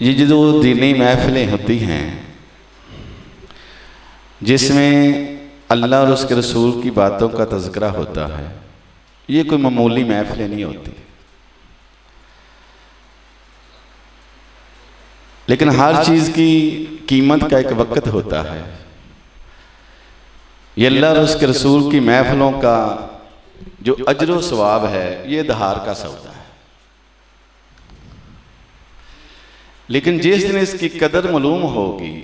ये जो दीनी महफिलें होती हैं जिसमें अल्लाह और उसके रसूल की बातों का तज़किरा होता है, ये कोई मामूली महफिलें नहीं होती। लेकिन हर चीज़ की कीमत का एक वक्त होता है। ये अल्लाह और उसके रसूल की महफिलों का जो अजर व सवाब है, ये दहार का सौदा है। लेकिन जिस दिन इसकी कदर मालूम होगी,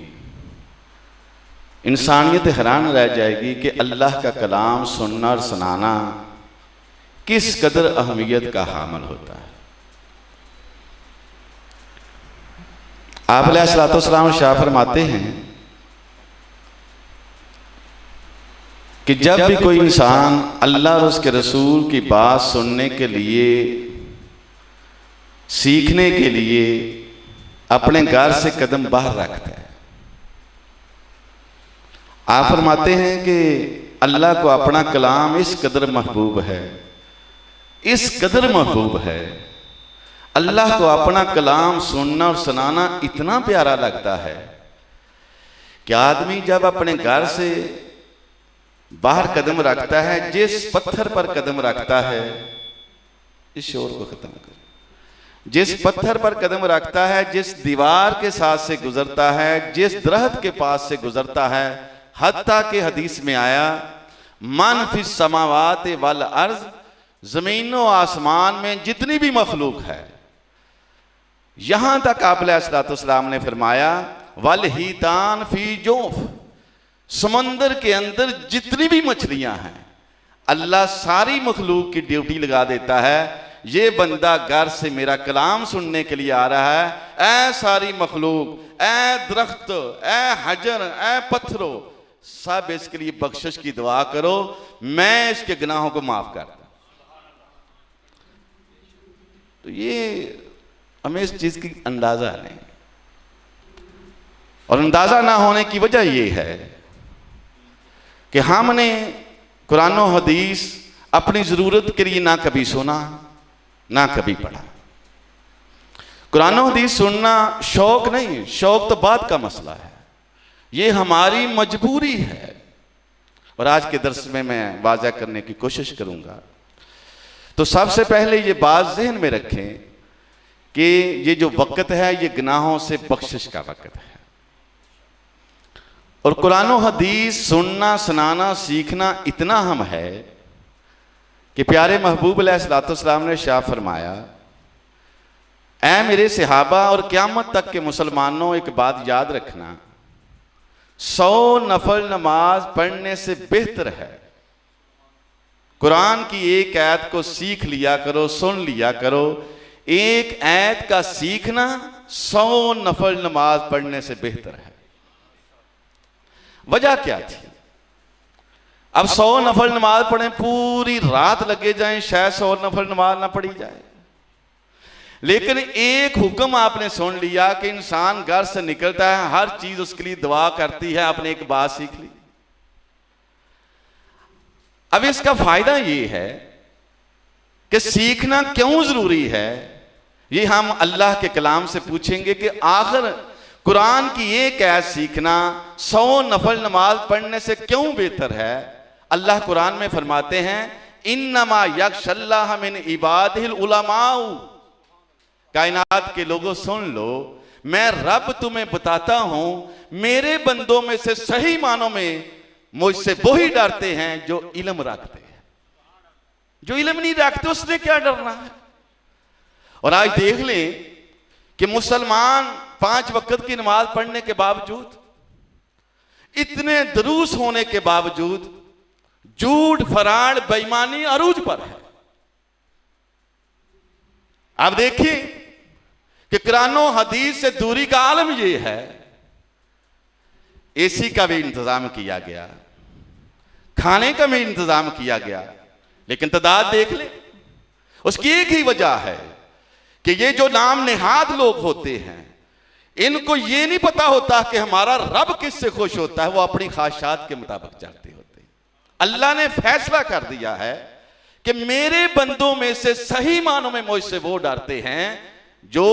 इंसानियत हैरान रह जाएगी कि अल्लाह का कलाम सुनना और सुनाना किस कदर अहमियत का हामिल होता है। आप अलैहिस्सलाम शाह फरमाते हैं कि जब भी कोई इंसान अल्लाह और उसके रसूल की बात सुनने के लिए, सीखने के लिए अपने घर से कदम बाहर रखता है, आप फरमाते हैं कि अल्लाह को अपना कलाम इस कदर महबूब है, इस कदर महबूब है, अल्लाह को अपना कलाम सुनना और सुनाना इतना प्यारा लगता है कि आदमी जब अपने घर से बाहर कदम रखता है, जिस पत्थर पर कदम रखता है, इस शोर को खत्म कर, जिस पत्थर पर कदम रखता है, जिस दीवार के साथ से गुजरता है, जिस दरख्त के पास से गुजरता है, हत्ता के हदीस में आया मन फिस समावात वल अर्ज, जमीनों आसमान में जितनी भी मखलूक है, यहां तक आप अलैहिस्सलाम ने फरमाया वल हीतान फी जोफ, समंदर के अंदर जितनी भी मछलियां हैं, अल्लाह सारी मखलूक की ड्यूटी लगा देता है। ये बंदा घर से मेरा कलाम सुनने के लिए आ रहा है, ऐ सारी मखलूक, ऐ दरख्त, ऐ हजर, ऐ पत्थरों, सब इसके लिए बख्शिश की दुआ करो, मैं इसके गुनाहों को माफ कर दूं। तो ये हमें इस चीज की अंदाजा नहीं, और अंदाजा ना होने की वजह यह है कि हमने कुरान और हदीस अपनी जरूरत के लिए ना कभी सुना ना कभी पढ़ा। कुरान और हदीस सुनना शौक नहीं, शौक तो बाद का मसला है, ये हमारी मजबूरी है। और आज के दर्स में मैं वाज़ा करने की कोशिश करूंगा। तो सबसे पहले ये बात ज़हन में रखें कि ये जो वक्त है, ये गुनाहों से बख्शिश का वक्त है। और कुरान और हदीस सुनना, सुनाना, सीखना इतना अहम है कि प्यारे महबूब अलैहिस्सलाम ने शाह फरमाया, ऐ मेरे सहाबा और क़यामत तक के मुसलमानों, एक बात याद रखना, 100 नफल नमाज पढ़ने से बेहतर है कुरान की एक आयत को सीख लिया करो, सुन लिया करो। एक आयत का सीखना 100 नफल नमाज पढ़ने से बेहतर है। वजह क्या थी? अब 100 नफल नमाज पढ़े, पूरी रात लगे जाएं, शायद 100 नफल नमाज ना पढ़ी जाए। लेकिन एक हुक्म आपने सुन लिया कि इंसान घर से निकलता है, हर चीज उसके लिए दुआ करती है, आपने एक बात सीख ली। अब इसका फायदा ये है कि सीखना क्यों जरूरी है, ये हम अल्लाह के कलाम से पूछेंगे कि आखिर कुरान की एक आयत सीखना 100 नफल नमाज पढ़ने से क्यों बेहतर है। अल्लाह कुरान में फरमाते हैं, इन्नमा यख्शल्लाह मिन इबादिहिल उलमाउ, कायनात के लोगों सुन लो, मैं रब तुम्हें बताता हूं, मेरे बंदों में से सही मानों में मुझसे वही डरते हैं जो इल्म रखते हैं। जो इल्म नहीं रखते उसने क्या डरना है। और आज देख लें कि मुसलमान 5 वक्त की नमाज पढ़ने के बावजूद, इतने दुरूस होने के बावजूद, झूठ, फराड, बेईमानी अरूज पर है। आप देखिए कि कुरान और हदीस से दूरी का आलम यह है, एसी का भी इंतजाम किया गया, खाने का भी इंतजाम किया गया, लेकिन तादाद देख ले। उसकी एक ही वजह है कि ये जो नाम नेहाद लोग होते हैं, इनको ये नहीं पता होता कि हमारा रब किससे खुश होता है, वो अपनी ख्वाहिशात के मुताबिक चलते होते हैं। अल्लाह ने फैसला कर दिया है कि मेरे बंदों में से सही मानों में मुझसे वो डरते हैं जो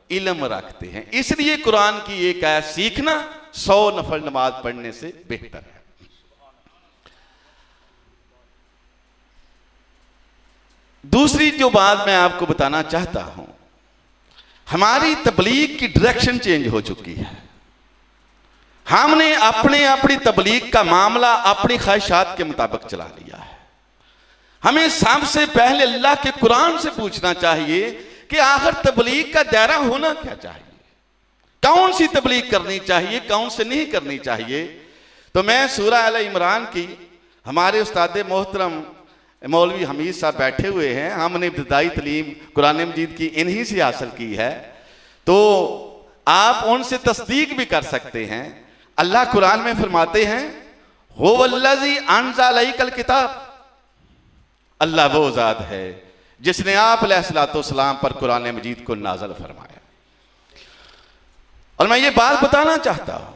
इल्म रखते हैं। इसलिए कुरान की एक आयत सीखना 100 नफल नमाज पढ़ने से बेहतर है। दूसरी जो बात मैं आपको बताना चाहता हूं, हमारी तबलीग की डायरेक्शन चेंज हो चुकी है। हमने अपनी तबलीग का मामला अपनी ख्वाहिशात के मुताबिक चला लिया है। हमें सबसे पहले अल्लाह के कुरान से पूछना चाहिए कि आखिर तबलीग का दायरा होना क्या चाहिए, कौन सी तबलीग करनी चाहिए, कौन से नहीं करनी चाहिए। तो मैं सूरह आल इमरान की, हमारे उस्ताद मोहतरम मौलवी हमीद साहब बैठे हुए हैं, हमने इब्तिदाई तलीम कुरान मजीद की इन्हीं से हासिल की है, तो आप उनसे तस्दीक भी कर सकते हैं। अल्लाह कुरान में फरमाते हैं, हो वल्लज़ी अनज़ल अलैकल किताब, अल्लाह वो ज़ात है जिसने आप अलैहिस्सलाम पर कुरान मजीद को नाज़िल फरमाया। और मैं ये बात बताना चाहता हूं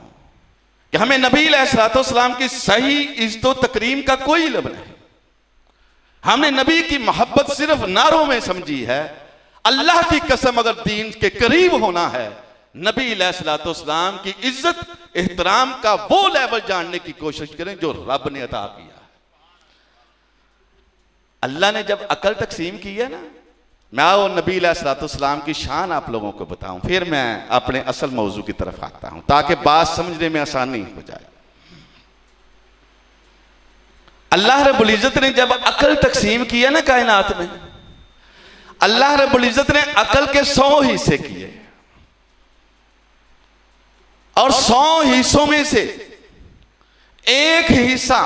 कि हमें नबी अलैहिस्सलाम की सही इज्जत व तकरीम का कोई इल्म नहीं। हमने नबी की मोहब्बत सिर्फ नारों में समझी है। अल्लाह की कसम, अगर दीन के करीब होना है, नबी अलैहिस्सलाम की इज्जत एहतराम का वो लेवल जानने की कोशिश करें जो रब ने अता किया है। अल्लाह ने जब अकल तकसीम की है ना, मैं और नबी अलैहिस्सलाम की शान आप लोगों को बताऊं, फिर मैं अपने असल मौजू की तरफ आता हूं ताकि बात समझने में आसानी हो जाए। अल्लाह रब्बुल इज्जत ने जब अकल तकसीम किया ना कायनात में, अल्लाह रब्बुल इज्जत ने अकल के 100 हिस्से किए और 100 हिस्सों में से एक हिस्सा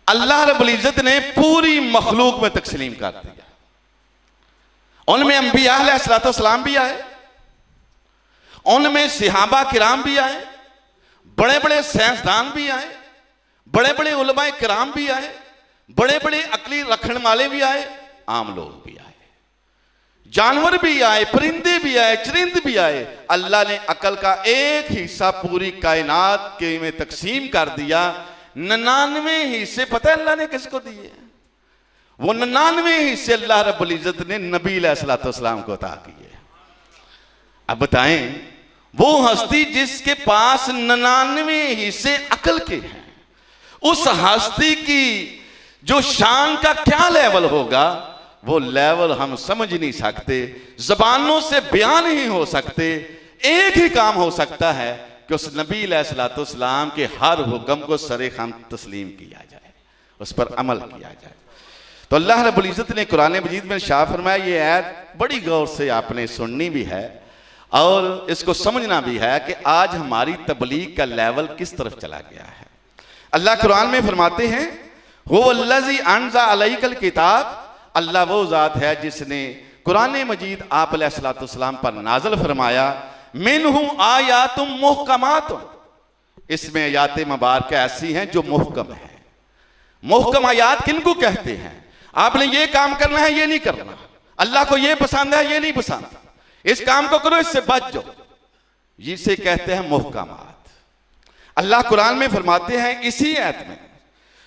अल्लाह रब्बुल इज्जत ने पूरी मखलूक में तकसीम कर दिया। उनमें अंबिया अलैहिस्सलाम भी आए, उनमें सहाबा किराम भी आए, बड़े बड़े साइंसदान भी आए, बड़े बड़े उलमाए किराम भी आए, बड़े बड़े अकली रखने वाले भी आए, आम लोग भी आए, जानवर भी आए, परिंदे भी आए, चरिंद भी आए। अल्लाह ने अकल का एक हिस्सा पूरी कायनात के में तकसीम कर दिया। 99 हिस्से पता है अल्लाह ने किसको दिए? वो 99 हिस्से अल्लाह रब्बुल इज्जत ने नबी अलैहिस्सलाम को अता किए। अब बताएं, वो हस्ती जिसके पास 99 हिस्से अकल के हैं, उस हस्ती की जो शान का क्या लेवल होगा, वो लेवल हम समझ नहीं सकते, जबानों से बयान नहीं हो सकते। एक ही काम हो सकता है कि उस नबी अलैहिस्सलाम के हर हुक्म को सरेखम तस्लीम किया जाए, उस पर अमल किया जाए। तो अल्लाह रब्बुल इज्जत ने कुरान मजीद में शाह फरमाया, ये आयत बड़ी गौर से आपने सुननी भी है और इसको समझना भी है कि आज हमारी तबलीग का लेवल किस तरफ चला गया है। अल्लाह कुरान में फरमाते हैं, हुवल्लज़ी अनज़ल अलैकल किताब, अल्लाह वो ज़ात है जिसने कुरान मजीद आप अलैहिस्सलाम पर नाज़िल फरमाया। मिनहु आयातुम मुहकमातुम, इसमें आयात मुबारक ऐसी हैं जो मुहकम है। मुहकम आयात किनको कहते हैं? आपने ये काम करना है, ये नहीं करना, अल्लाह को ये पसंद है, ये नहीं पसंद, इस काम को करो, इससे बच जाओ, जिसे कहते हैं मुहकमात। अल्लाह कुरान में फरमाते हैं, इसी आयत में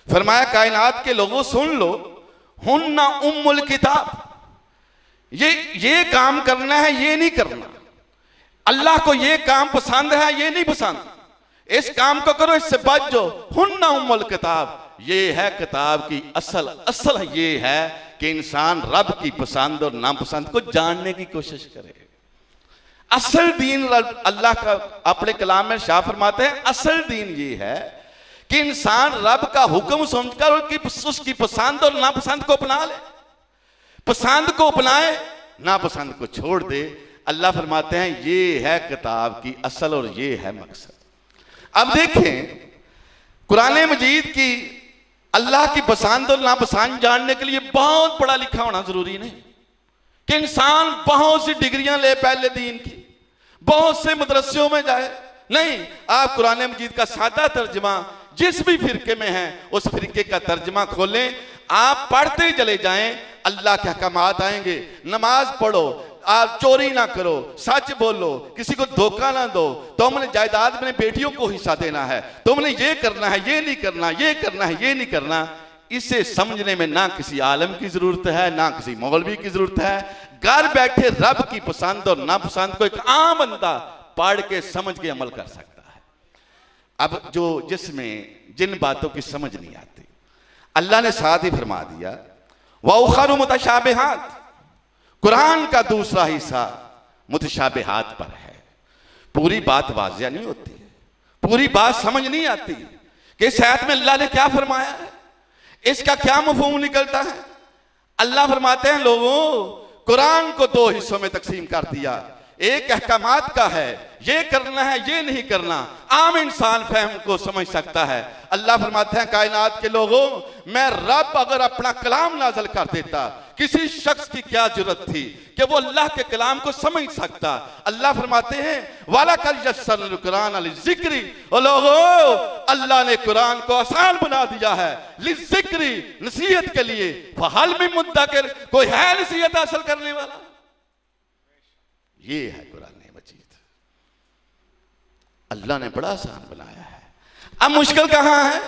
फरमाया, कायनात के लोगों सुन लो, हुन्ना उम्मुल किताब, ये काम करना है, ये नहीं करना, अल्लाह को ये काम पसंद है, ये नहीं पसंद, इस काम को करो, इससे बच जाओ। हुन्ना उम्मुल किताब, ये है किताब की असल ये है कि इंसान रब की पसंद और नापसंद को जानने की कोशिश करे। असल दीन अल्लाह का अपने कलाम में शाह फरमाते हैं, असल दीन ये है कि इंसान रब का हुक्म सुनकर उसकी पसंद और नापसंद को अपना ले, पसंद को अपनाए, नापसंद को छोड़ दे। अल्लाह फरमाते हैं ये है किताब की असल और ये है मकसद। अब देखें, कुरान मजीद की अल्लाह की पसंद और नापसंद जानने के लिए बहुत पढ़ा लिखा होना जरूरी नहीं कि इंसान बहुत सी डिग्रियां ले पहले दीन की, बहुत से मदरसों में जाए। नहीं, आप कुरान मजीद का सादा तर्जमा जिस भी फिरके में है उस फिरके का तर्जमा खोलें, आप पढ़ते चले जाएं, अल्लाह के अहकामात आएंगे। नमाज पढ़ो, आप चोरी ना करो, सच बोलो, किसी को धोखा ना दो, तुमने जायदाद में बेटियों को हिस्सा देना है, तुमने ये करना है, ये नहीं करना, ये करना है, ये नहीं करना। इसे समझने में ना किसी आलम की जरूरत है, ना किसी मौलवी की जरूरत है। घर बैठे रब की पसंद और नापसंद को एक आम बंदा पढ़ के समझ के अमल कर सकता है। अब जो जिसमें जिन बातों की समझ नहीं आती, अल्लाह ने साथ ही फरमा दिया वउखरु मुतशाबिहात, कुरान का दूसरा हिस्सा मुतशाबिहात पर है। पूरी बात वाज़िया नहीं होती, पूरी बात समझ नहीं आती कि इस आयत में अल्लाह ने क्या फरमाया है, इसका क्या मफहूम निकलता है। अल्लाह फरमाते हैं लोगों, कुरान को दो हिस्सों में तकसीम कर दिया। एक अहकामात का है, ये करना है ये नहीं करना, आम इंसान फहम को समझ सकता है। अल्लाह फरमाते हैं कायनात के लोगों, मैं रब अगर अपना कलाम नाज़िल कर देता, किसी शख्स की क्या जरूरत थी कि वो अल्लाह के कलाम को समझ सकता। अल्लाह फरमाते हैं वाला कल यस्सरल कुरान लिज़िक्री, ओ लोगों अल्लाह ने कुरान को आसान बना दिया है लिज़िक्री, नसीहत के लिए। फहल मिन मुद्दकिर, कोई है नसीहत हासिल करने वाला? ये है कुरान मजीद, अल्लाह ने बड़ा आसान बनाया है। अब मुश्किल कहां है?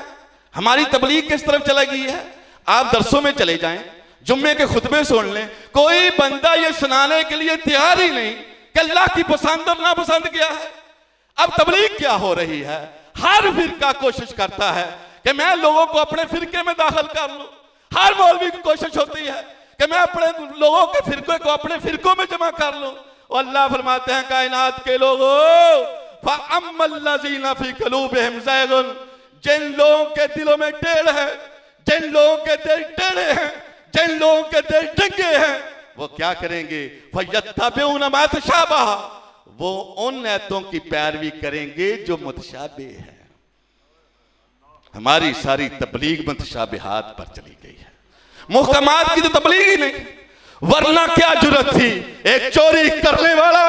हमारी तबलीग किस तरफ चला गई है? आप दरसों में चले जाएं, जुम्मे के खुतबे सुन लें, कोई बंदा ये सुनाने के लिए तैयार ही नहीं कि अल्लाह की पसंद और नापसंद क्या है। अब तबलीग क्या हो रही है? हर फिरका कोशिश करता है कि मैं लोगों को अपने फिरके में दाखिल कर लूं। हर मौलवी की कोशिश होती है कि मैं अपने लोगों के फिरके को अपने फिरकों में जमा कर लूं। और अल्लाह फरमाते हैं कायनात के लोगों, फअम्मल्लज़ीना फी क़ुलूबिहिम ज़ैग़ुन, जिन लोगों के दिलों में टेढ़ है, जिन लोगों के दिल टेढ़े हैं, जिन लोगों के दिल डंगे हैं, वो क्या करेंगे? फयत्तबिऊना मा तशाबह, वो उन आयतों की पैरवी करेंगे जो मुतशाबिह है। हमारी सारी तबलीग मुतशाबिहात पर चली गई है, मुहकमात की तो तबलीग ही नहीं। वरना क्या जुर्रत थी एक चोरी करने वाला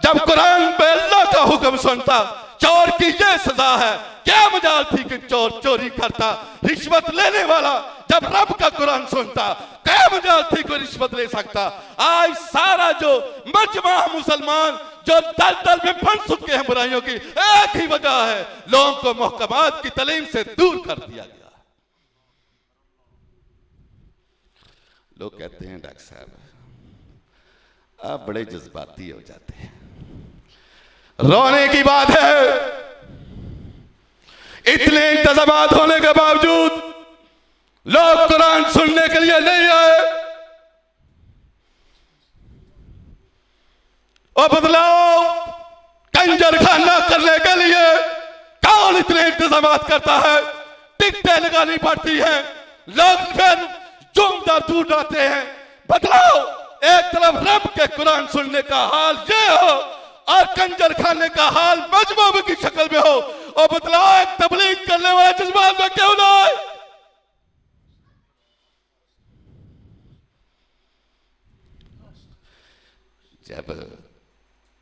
जब कुरान पे अल्लाह का हुक्म सुनता, चोर की ये सजा है, क्या मजाल थी कि चोर चोरी करता। रिश्वत लेने वाला जब रब का कुरान सुनता, क्या मजाल थी कोई रिश्वत ले सकता। आज सारा जो मजमा मुसलमान जो दल दल में फंस चुके हैं बुराइयों की, एक ही वजह है, लोगों को मुहकमात की तालीम से दूर कर दिया गया। लोग कहते हैं डॉक्टर साहब आप बड़े जज्बाती हो जाते हैं। रोने की बात है, इतने इंतजामात होने के बावजूद लोग कुरान सुनने के लिए नहीं आए। और बदलाव कंजर खाना करने के लिए कौन इतने इंतजामात करता है? टिकटें लगानी पड़ती हैं, लोग फिर जुमदार दूर जाते हैं। बदलाव एक तरफ रब के कुरान सुनने का हाल ये हो और कंजर खाने का हाल मजमूब की शक्ल में हो, और बदलाव एक तबलीग करने वाले जज्बात में क्यों ना आए? जब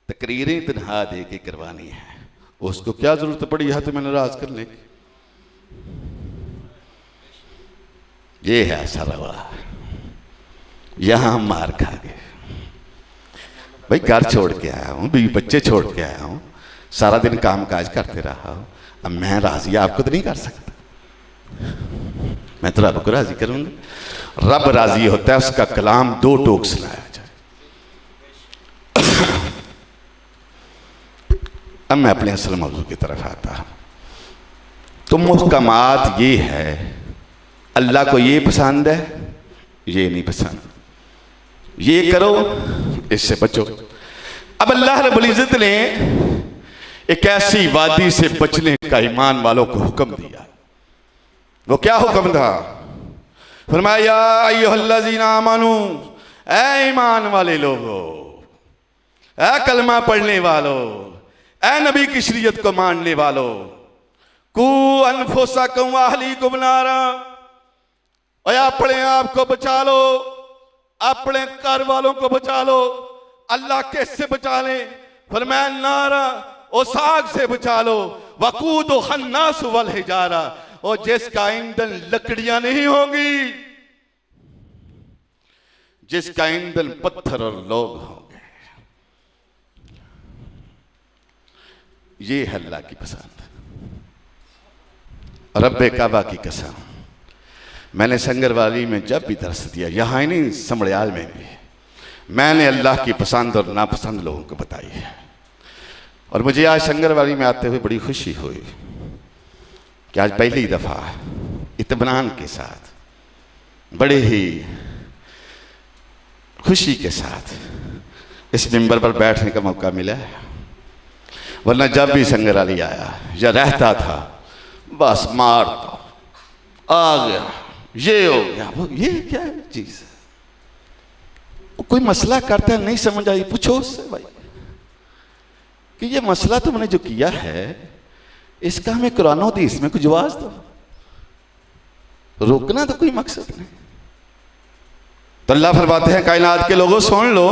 तकरीरें तन्हा दे के करवानी है, उसको क्या जरूरत पड़ी है तुम्हें नाराज करने की? ये है असर रवा। यहां हम मार खा गए भाई, घर छोड़ के आया हूं, बीवी बच्चे छोड़ के आया हूं, सारा दिन काम काज करते रहा हूं। अब मैं राजी आपको तो नहीं कर सकता, मैं तो रब को राजी करूंगा। रब राजी होता है उसका कलाम दो टोक सुनाया जाए। अब मैं अपने असल मौजू की तरफ आता हूं। तो मुहकमात ये है, अल्लाह को ये पसंद है, ये नहीं पसंद, ये करो इससे बचो। अब अल्लाह रब्बुल इज्जत ने एक ऐसी वादी से बचने का ईमान वालों को हुक्म दिया। वो क्या हुक्म था? फरमाया अय्युहल्लज़ीना आमनू, ऐ ईमान वाले लोगो, ऐ कलमा पढ़ने वालों, ऐ नबी की शरीयत को मानने वालों, कू अनफुसकुम व अहलीकुम नारा, और अपने आप को बचा लो, अपने घर वालों को बचा लो। अल्लाह कैसे बचा ले? फरमाया नारा, ओ साग से बचा लो, वकूदु हन्नास वल हिजारा, और जिसका ईंधन लकड़ियां नहीं होंगी, जिसका ईंधन पत्थर और लोग होंगे। ये है अल्लाह की पसंद। रब्बे काबा की कसम, मैंने संगरवाली में जब भी दर्स दिया, यहाँ ही नहीं समड़ियाल में भी, मैंने अल्लाह की पसंद और नापसंद लोगों को बताई है। और मुझे आज संगरवाली में आते हुए बड़ी खुशी हुई कि आज पहली दफ़ा इत्मीनान के साथ, बड़े ही खुशी के साथ इस मिंबर पर बैठने का मौका मिला है। वरना जब भी संगरवाली आया या रहता था, बस मार दो, आ गया, ये हो गया, वो ये क्या है चीज, कोई मसला करता है नहीं समझ आई, पूछो उससे भाई कि ये मसला तुमने जो किया है इसका हमें कुरान और हदीस में कुछ जवाब दो। रोकना तो कोई मकसद नहीं। तो अल्लाह फरमाते हैं कायनात के लोगों सुन लो,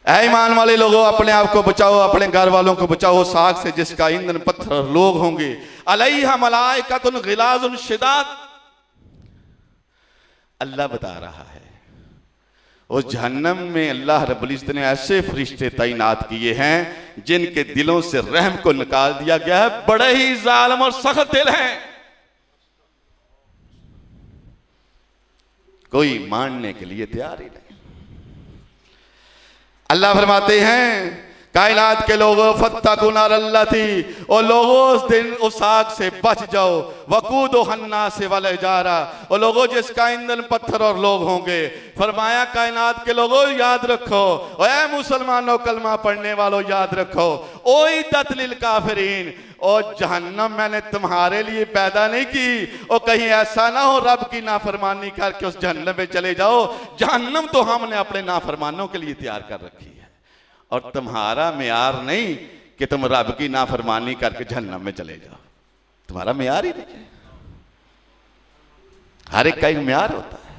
ऐ ईमान वाले लोगों अपने आप को बचाओ, अपने घर वालों को बचाओ उस आग से जिसका ईंधन पत्थर लोग होंगे। अलैहा मलाइकतुन गिलाजुन शिदाद, अल्लाह बता रहा है उस जहन्नम में अल्लाह रब्बुल इज्जत ने ऐसे फरिश्ते तैनात किए हैं जिनके दिलों से रहम को निकाल दिया गया है, बड़े ही जालिम और सख्त दिल हैं, कोई मानने के लिए तैयार ही नहीं। अल्लाह फरमाते हैं कायनात के लोगों फत्तकू नारल्लती, और लोगों उस दिन उस आग से बच जाओ, वकूदो हन्नास वल हिजारा, और लोगों जिसका ईंधन पत्थर और लोग होंगे। फरमाया कायनात के लोगों याद रखो, और ऐ मुसलमानों कलमा पढ़ने वालों याद रखो, उइद्दत लिल काफिरीन, और जहन्नम मैंने तुम्हारे लिए पैदा नहीं की, और कहीं ऐसा ना हो रब की नाफरमानी करके उस जहन्नम में चले जाओ। जहन्नम तो हमने अपने नाफरमानों के लिए तैयार कर रखी है, और तुम्हारा मेयार नहीं कि तुम रब की नाफरमानी करके जहन्नम में चले जाओ, तुम्हारा मेयार ही नहीं है। हर एक का एक मेयार होता है।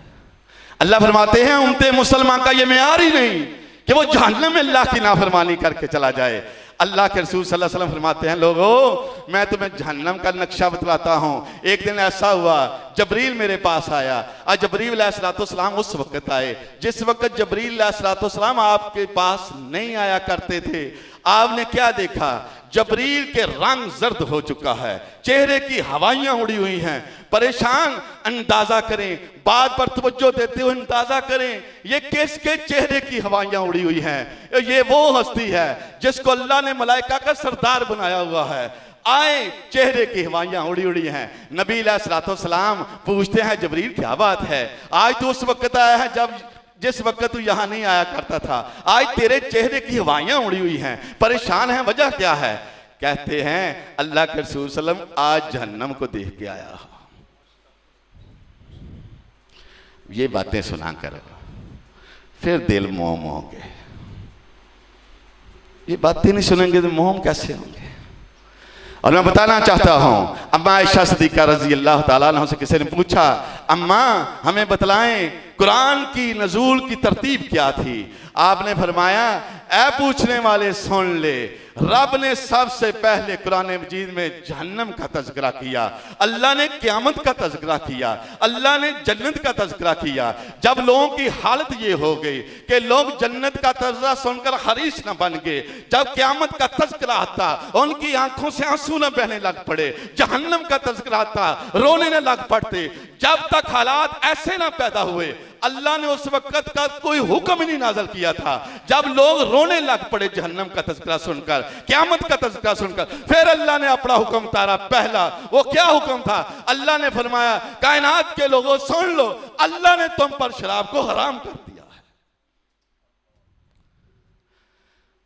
अल्लाह फरमाते हैं उम्मते मुसलमान का ये मेयार ही नहीं कि वो जहन्नम में अल्लाह की नाफरमानी करके चला जाए। अल्लाह के रसूल सल्लल्लाहु अलैहि वसल्लम फरमाते हैं लोगों मैं तुम्हें जहन्नम का नक्शा बतलाता हूँ। एक दिन ऐसा हुआ जबरील मेरे पास आया, और जबरील अलैहिस्सलाम उस वक्त आए जिस वक्त जबरील अलैहिस्सलाम आपके पास नहीं आया करते थे। आपने क्या देखा? जबरील के रंग जर्द हो चुका है, चेहरे की हवाइयां उड़ी हुई हैं, परेशान। अंदाजा करें, बात पर तवज्जो देते हुए अंदाजा करें, ये किसके चेहरे की हवाइयां उड़ी हुई हैं? ये वो हस्ती है जिसको अल्लाह ने मलाइका का सरदार बनाया हुआ है। आए, चेहरे की हवाइयां उड़ी उड़ी हैं। नबी अलैहिस्सलाम पूछते हैं जबरील क्या बात है? आज तो उस वक्त आया है जब जिस वक्त तू यहां नहीं आया करता था, आज तेरे चेहरे की हवाइयां उड़ी हुई हैं, परेशान है, वजह क्या है? कहते हैं अल्लाह के रसूल सल्लम आज जहन्नम को देख के आया। ये बातें सुना कर फिर दिल मोम हो गए। ये बातें नहीं सुनेंगे तो मोम कैसे होंगे? और मैं बताना चाहता हूं, अम्मा आयशा सिद्दीका रजी अल्लाह ताला अन्हा से किसी ने पूछा, अम्मा हमें बतलाएं कुरान की नज़ूल की तरतीब क्या थी? आपने फरमाया, ऐ पूछने वाले सुन ले, रब ने सबसे पहले कुरान मजीद में जहन्नम का तज़किरा किया, अल्लाह ने क़यामत का तज़किरा किया, अल्लाह ने जन्नत का तज़किरा किया। जब लोगों की हालत ये हो गई कि लोग जन्नत का तज़किरा सुनकर हरीश न बन गए, जब क़यामत का तज़किरा आता उनकी आंखों से आंसू न बहने लग पड़े, जहन्नम का तज़किरा आता रोने न लग पड़ते, जब तक हालात ऐसे ना पैदा हुए अल्लाह ने उस वक्त का कोई हुक्म ही नहीं नाज़िल किया था। जब लोग रोने लग पड़े जहन्नम का तज़किरा सुनकर, क़यामत का तज़किरा सुनकर, फिर अल्लाह ने अपना हुक्म उतारा। पहला वो क्या हुक्म था? अल्लाह ने फरमाया कायनात के लोगों सुन लो, अल्लाह ने तुम पर शराब को हराम कर दिया है।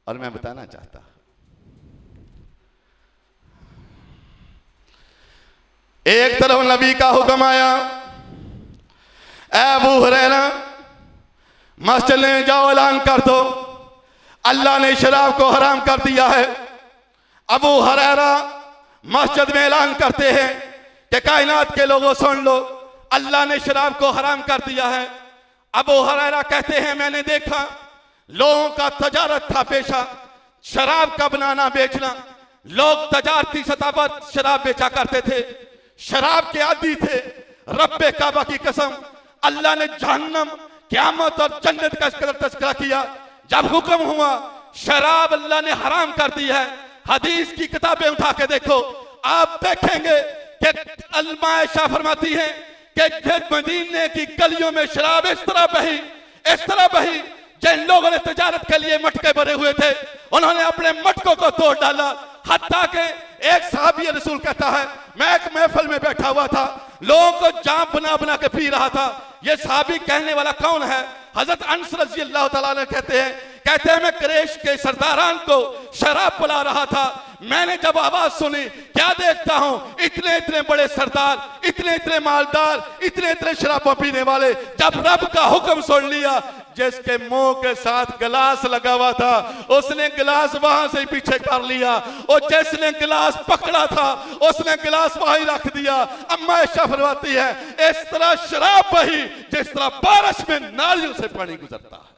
और मैं बताना चाहता, एक तरफ नबी का हुक्म आया, अबू हुरैरा मस्जिद में जाओ ऐलान कर दो अल्लाह ने शराब को हराम कर दिया है। अबू हुरैरा मस्जिद में ऐलान करते हैं कि कायनात के लोगों सुन लो, अल्लाह ने शराब को हराम कर दिया है। अबू हुरैरा कहते हैं मैंने देखा लोगों का तजारत था पेशा, शराब का बनाना बेचना, लोग तजारती सतह पर शराब बेचा करते थे, शराब के आदी थे। रब्बे काबा की कसम, अल्लाह ने जहन्नम, क़यामत और जन्नत का इस कदर तज़किरा किया। जब हुक्म हुआ शराब अल्लाह ने हराम कर दी है, हदीस की किताबें उठा के देखो, आप देखेंगे कि अम्मा आयशा फरमाती हैं कि फिर मदीने की गलियों में शराब इस तरह बही जिन लोगों ने तिजारत के लिए मटके भरे हुए थे उन्होंने अपने मटकों को तोड़ डाला। हत्ता के एक साहबी रसूल कहता है मैं एक महफिल में बैठा हुआ था, लोगों को जाम बना बना के पी रहा था। ये साहबी कहने वाला कौन है? हजरत अनस रज़ी अल्लाह तआला ने कहते हैं मैं कुरैश के सरदारान को शराब पिला रहा था। मैंने जब आवाज सुनी क्या देखता हूं, इतने इतने बड़े सरदार, इतने इतने मालदार, इतने इतने शराब पीने वाले। जब रब का हुक्म सुन लिया, जिसके मुंह के साथ गिलास लगा हुआ था उसने गिलास वहां से पीछे कर लिया, और जिसने गिलास पकड़ा था उसने गिलास वहीं रख दिया। अम्मा आयशा फरमाती है इस तरह शराब बही जिस तरह बारिश में नालियों से पानी गुजरता है।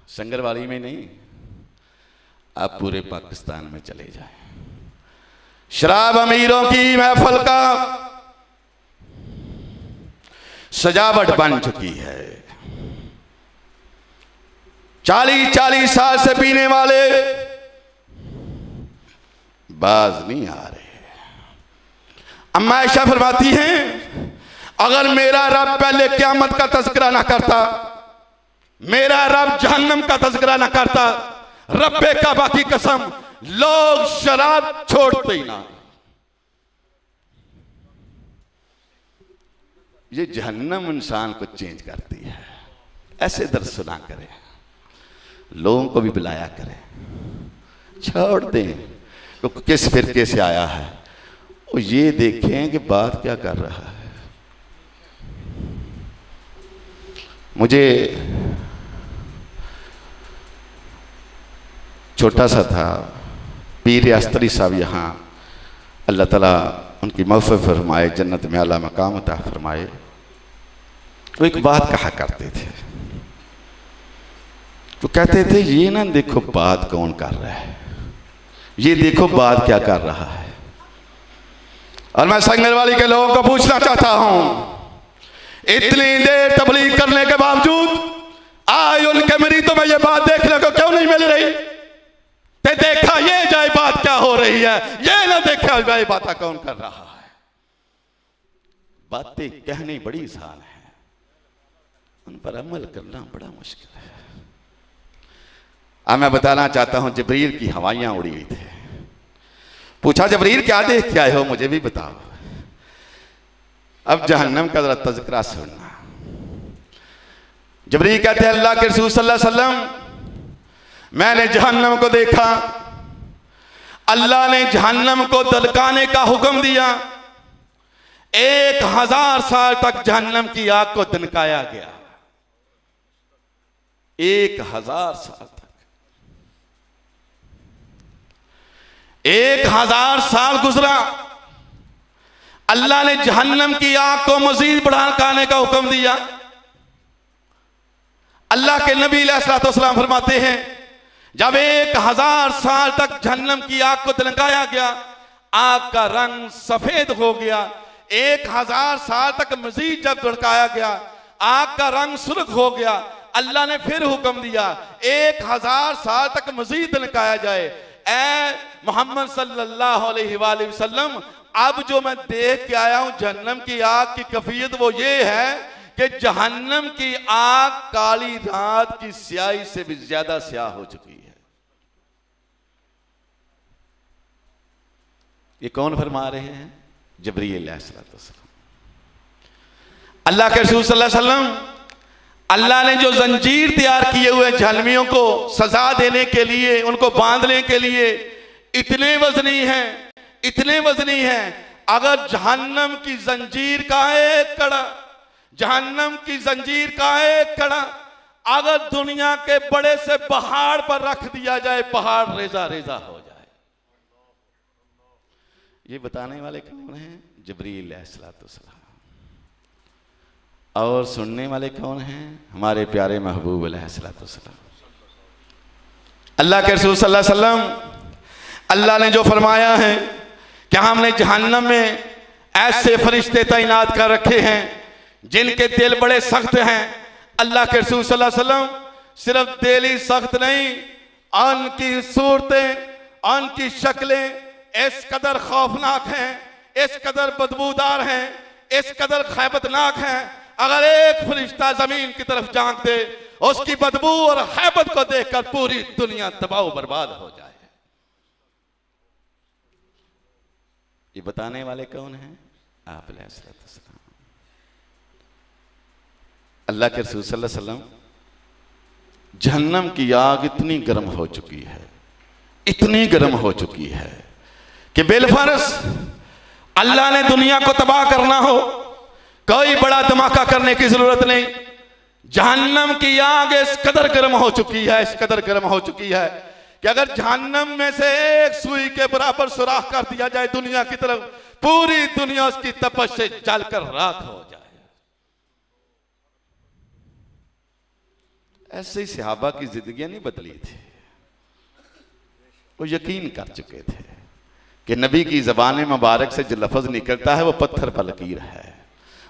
संगरवाली में नहीं, आप पूरे पाकिस्तान में चले जाएं, शराब अमीरों की महफिल का सजावट बन चुकी है। 40-40 साल से पीने वाले बाज नहीं आ रहे। अम्मा आयशा फरमाती हैं अगर मेरा रब पहले क़यामत का तज़किरा ना करता, मेरा रब जहन्नम का तज़किरा ना करता, रब्बे काबा की कसम लोग शराब छोड़ते ही ना। ये जहन्नम इंसान को चेंज करती है। ऐसे दर्द सुना करें, लोगों को भी बुलाया करें, छोड़ दें तो किस फिरके से आया है वो ये देखें कि बात क्या कर रहा है। मुझे छोटा सा था, पीर अस्तरी साहब यहाँ अल्लाह ताला उनकी मग़फ़िरत फरमाए, जन्नत में आला मकाम अता फरमाए। वो एक बात कहा करते थे, तो कहते थे ये ना देखो बात कौन कर रहा है, ये देखो बात क्या कर रहा है। और मैं संगरवाली के लोगों को पूछना चाहता हूं, इतनी देर तबलीग करने के बावजूद आज उनके मरीदों में ये बात देखने को क्यों नहीं मिल रही? ते देखा ये जाए बात क्या हो रही है, ये ना देखा जाए बात कौन कर रहा है। बातें कहनी बड़ी आसान है, उन पर अमल करना बड़ा मुश्किल है। अब मैं बताना चाहता हूं, जबरील की हवाइयां उड़ी हुई थी। पूछा जबरील क्या देख के आए हो, मुझे भी बताओ। अब जहन्नम का जरा तज़किरा सुनना। जबरील कहते हैं अल्लाह के रसूल सल्लल्लाहु अलैहि वसल्लम मैंने जहन्नम को देखा, अल्लाह ने जहन्नम को दलकाने का हुक्म दिया। 1000 साल तक जहन्नम की आग को दनकाया गया। 1000 साल तक, 1000 साल गुजरा, अल्लाह ने जहन्नम की आग को मजीद बढ़ाने का हुक्म दिया। अल्लाह के नबी अलैहिस्सलाम फरमाते हैं जब 1000 साल तक जहन्नम की आग को दलकाया गया, आग का रंग सफेद हो गया। 1000 साल तक मजीद जब दलकाया गया, आग का रंग सुर्ख हो गया। अल्लाह ने फिर हुक्म दिया 1000 साल तक मजीद दलकाया जाए। ऐ मोहम्मद सल्लल्लाहु अलैहि वसल्लम, अब जो मैं देख के आया हूं जहन्नम की आग की कैफियत वो ये है कि जहन्नम की आग काली रात की स्याही से भी ज्यादा स्याह हो चुकी है। ये कौन फरमा रहे हैं? जबरील अलैहिस्सलाम। अल्लाह के रसूल सल्लल्लाहु अलैहि वसल्लम, अल्लाह ने जो जंजीर तैयार किए हुए जहन्नमियों को सजा देने के लिए, उनको बांधने के लिए इतने वजनी हैं, इतने वजनी हैं। अगर जहन्नम की जंजीर का एक कड़ा, जहन्नम की जंजीर का एक कड़ा अगर दुनिया के बड़े से पहाड़ पर रख दिया जाए, पहाड़ रेजा रेजा हो जाए। ये बताने वाले कौन हैं? जबरील अलैहिस्सलाम। और सुनने वाले कौन हैं? हमारे प्यारे महबूब अलैहिस्सलाम। अल्लाह के रसूल सल्लल्लाहु अलैहि वसल्लम, अल्लाह ने जो फरमाया है कि हमने जहन्नम में ऐसे फरिश्ते तैनात कर रखे हैं जिनके दिल बड़े सख्त हैं। अल्लाह के रसूल सल्लल्लाहु अलैहि वसल्लम सिर्फ दिल ही सख्त नहीं, उनकी सूरतें, उनकी शक्लें इस कदर खौफनाक हैं, इस कदर बदबूदार हैं, इस कदर खैबतनाक हैं, अगर एक फरिश्ता जमीन की तरफ झांक दे, उसकी बदबू और हैबत को देखकर पूरी दुनिया तबाह बर्बाद हो जाए। ये बताने वाले कौन हैं? आप अलैहिस्सलाम। अल्लाह के रसूल सल्लल्लाहु अलैहि वसल्लम, जहन्नम की आग इतनी गर्म हो चुकी है, इतनी गर्म हो चुकी है कि बिलफर्ज अल्लाह ने दुनिया को तबाह करना हो, कोई बड़ा धमाका करने की जरूरत नहीं। जहन्नम की आग इस कदर गर्म हो चुकी है, इस कदर गर्म हो चुकी है कि अगर जहन्नम में से एक सुई के बराबर सुराख कर दिया जाए दुनिया की तरफ, पूरी दुनिया उसकी तपश से जलकर राख हो जाए। ऐसे ही सहाबा की जिंदगियां नहीं बदली थी। वो यकीन कर चुके थे कि नबी की ज़बान मुबारक से जो लफ्ज़ निकलता है वो पत्थर पर लकीर है।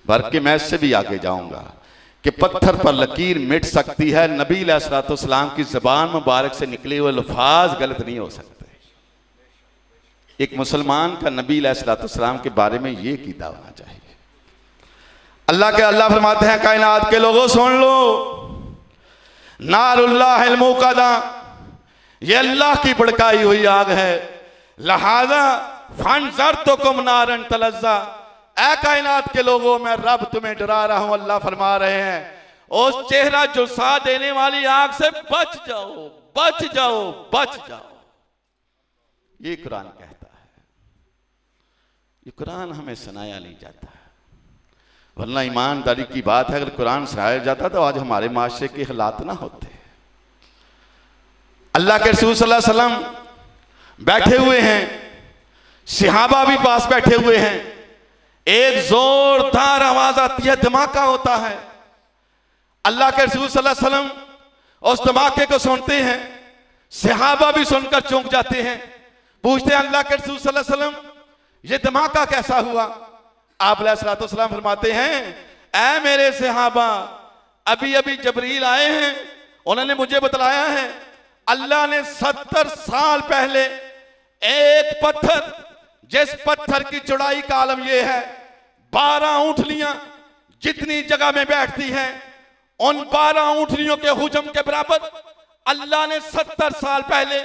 बल्कि मैं इससे भी आगे जाऊंगा कि पत्थर पर लकीर मिट सकती है, नबी अलैहिस्सलाम की ज़बान मुबारक से निकले हुए अल्फाज गलत नहीं हो सकते। एक मुसलमान का नबी अलैहिस्सलाम के बारे में ये कीदा होना चाहिए। अल्लाह फरमाते हैं, कायनात के लोगों सुन लो, नारुल्लाहिल मुक़दा, ये अल्लाह की भड़काई हुई आग है। लिहाजा फंज़रतुकुम नारन तलज़्ज़ा, ऐ कायनात के लोगों मैं रब तुम्हें डरा रहा हूं। अल्लाह फरमा रहे हैं, उस चेहरा झुलसा देने वाली आग से बच जाओ, बच जाओ, बच जाओ। ये कुरान कहता है, ये कुरान हमें सुनाया नहीं जाता है। वरना ईमानदारी की बात है, अगर कुरान सुनाया जाता तो आज हमारे माशरे के हालात ना होते। अल्लाह के रसूल सल्लल्लाहु अलैहि वसल्लम बैठे हुए हैं, सहाबा भी पास बैठे हुए हैं, एक जोरदार आवाज आती है, धमाका होता है। अल्लाह के रसूल सल्लल्लाहु अलैहि वसल्लम उस धमाके को सुनते हैं, सहाबा भी सुनकर चौंक जाते हैं, पूछते हैं अल्लाह के रसूल सल्लल्लाहु अलैहि वसल्लम ये धमाका कैसा हुआ? आप अलैहिस्सलाम फरमाते हैं, ऐ मेरे सहाबा, अभी अभी जबरील आए हैं, उन्होंने मुझे बतलाया है अल्लाह ने 70 साल पहले एक पत्थर, जिस पत्थर की चौड़ाई का आलम यह है 12 ऊंटनियां जितनी जगह में बैठती हैं, उन 12 ऊंटनियों के हुजम के बराबर अल्लाह ने 70 साल पहले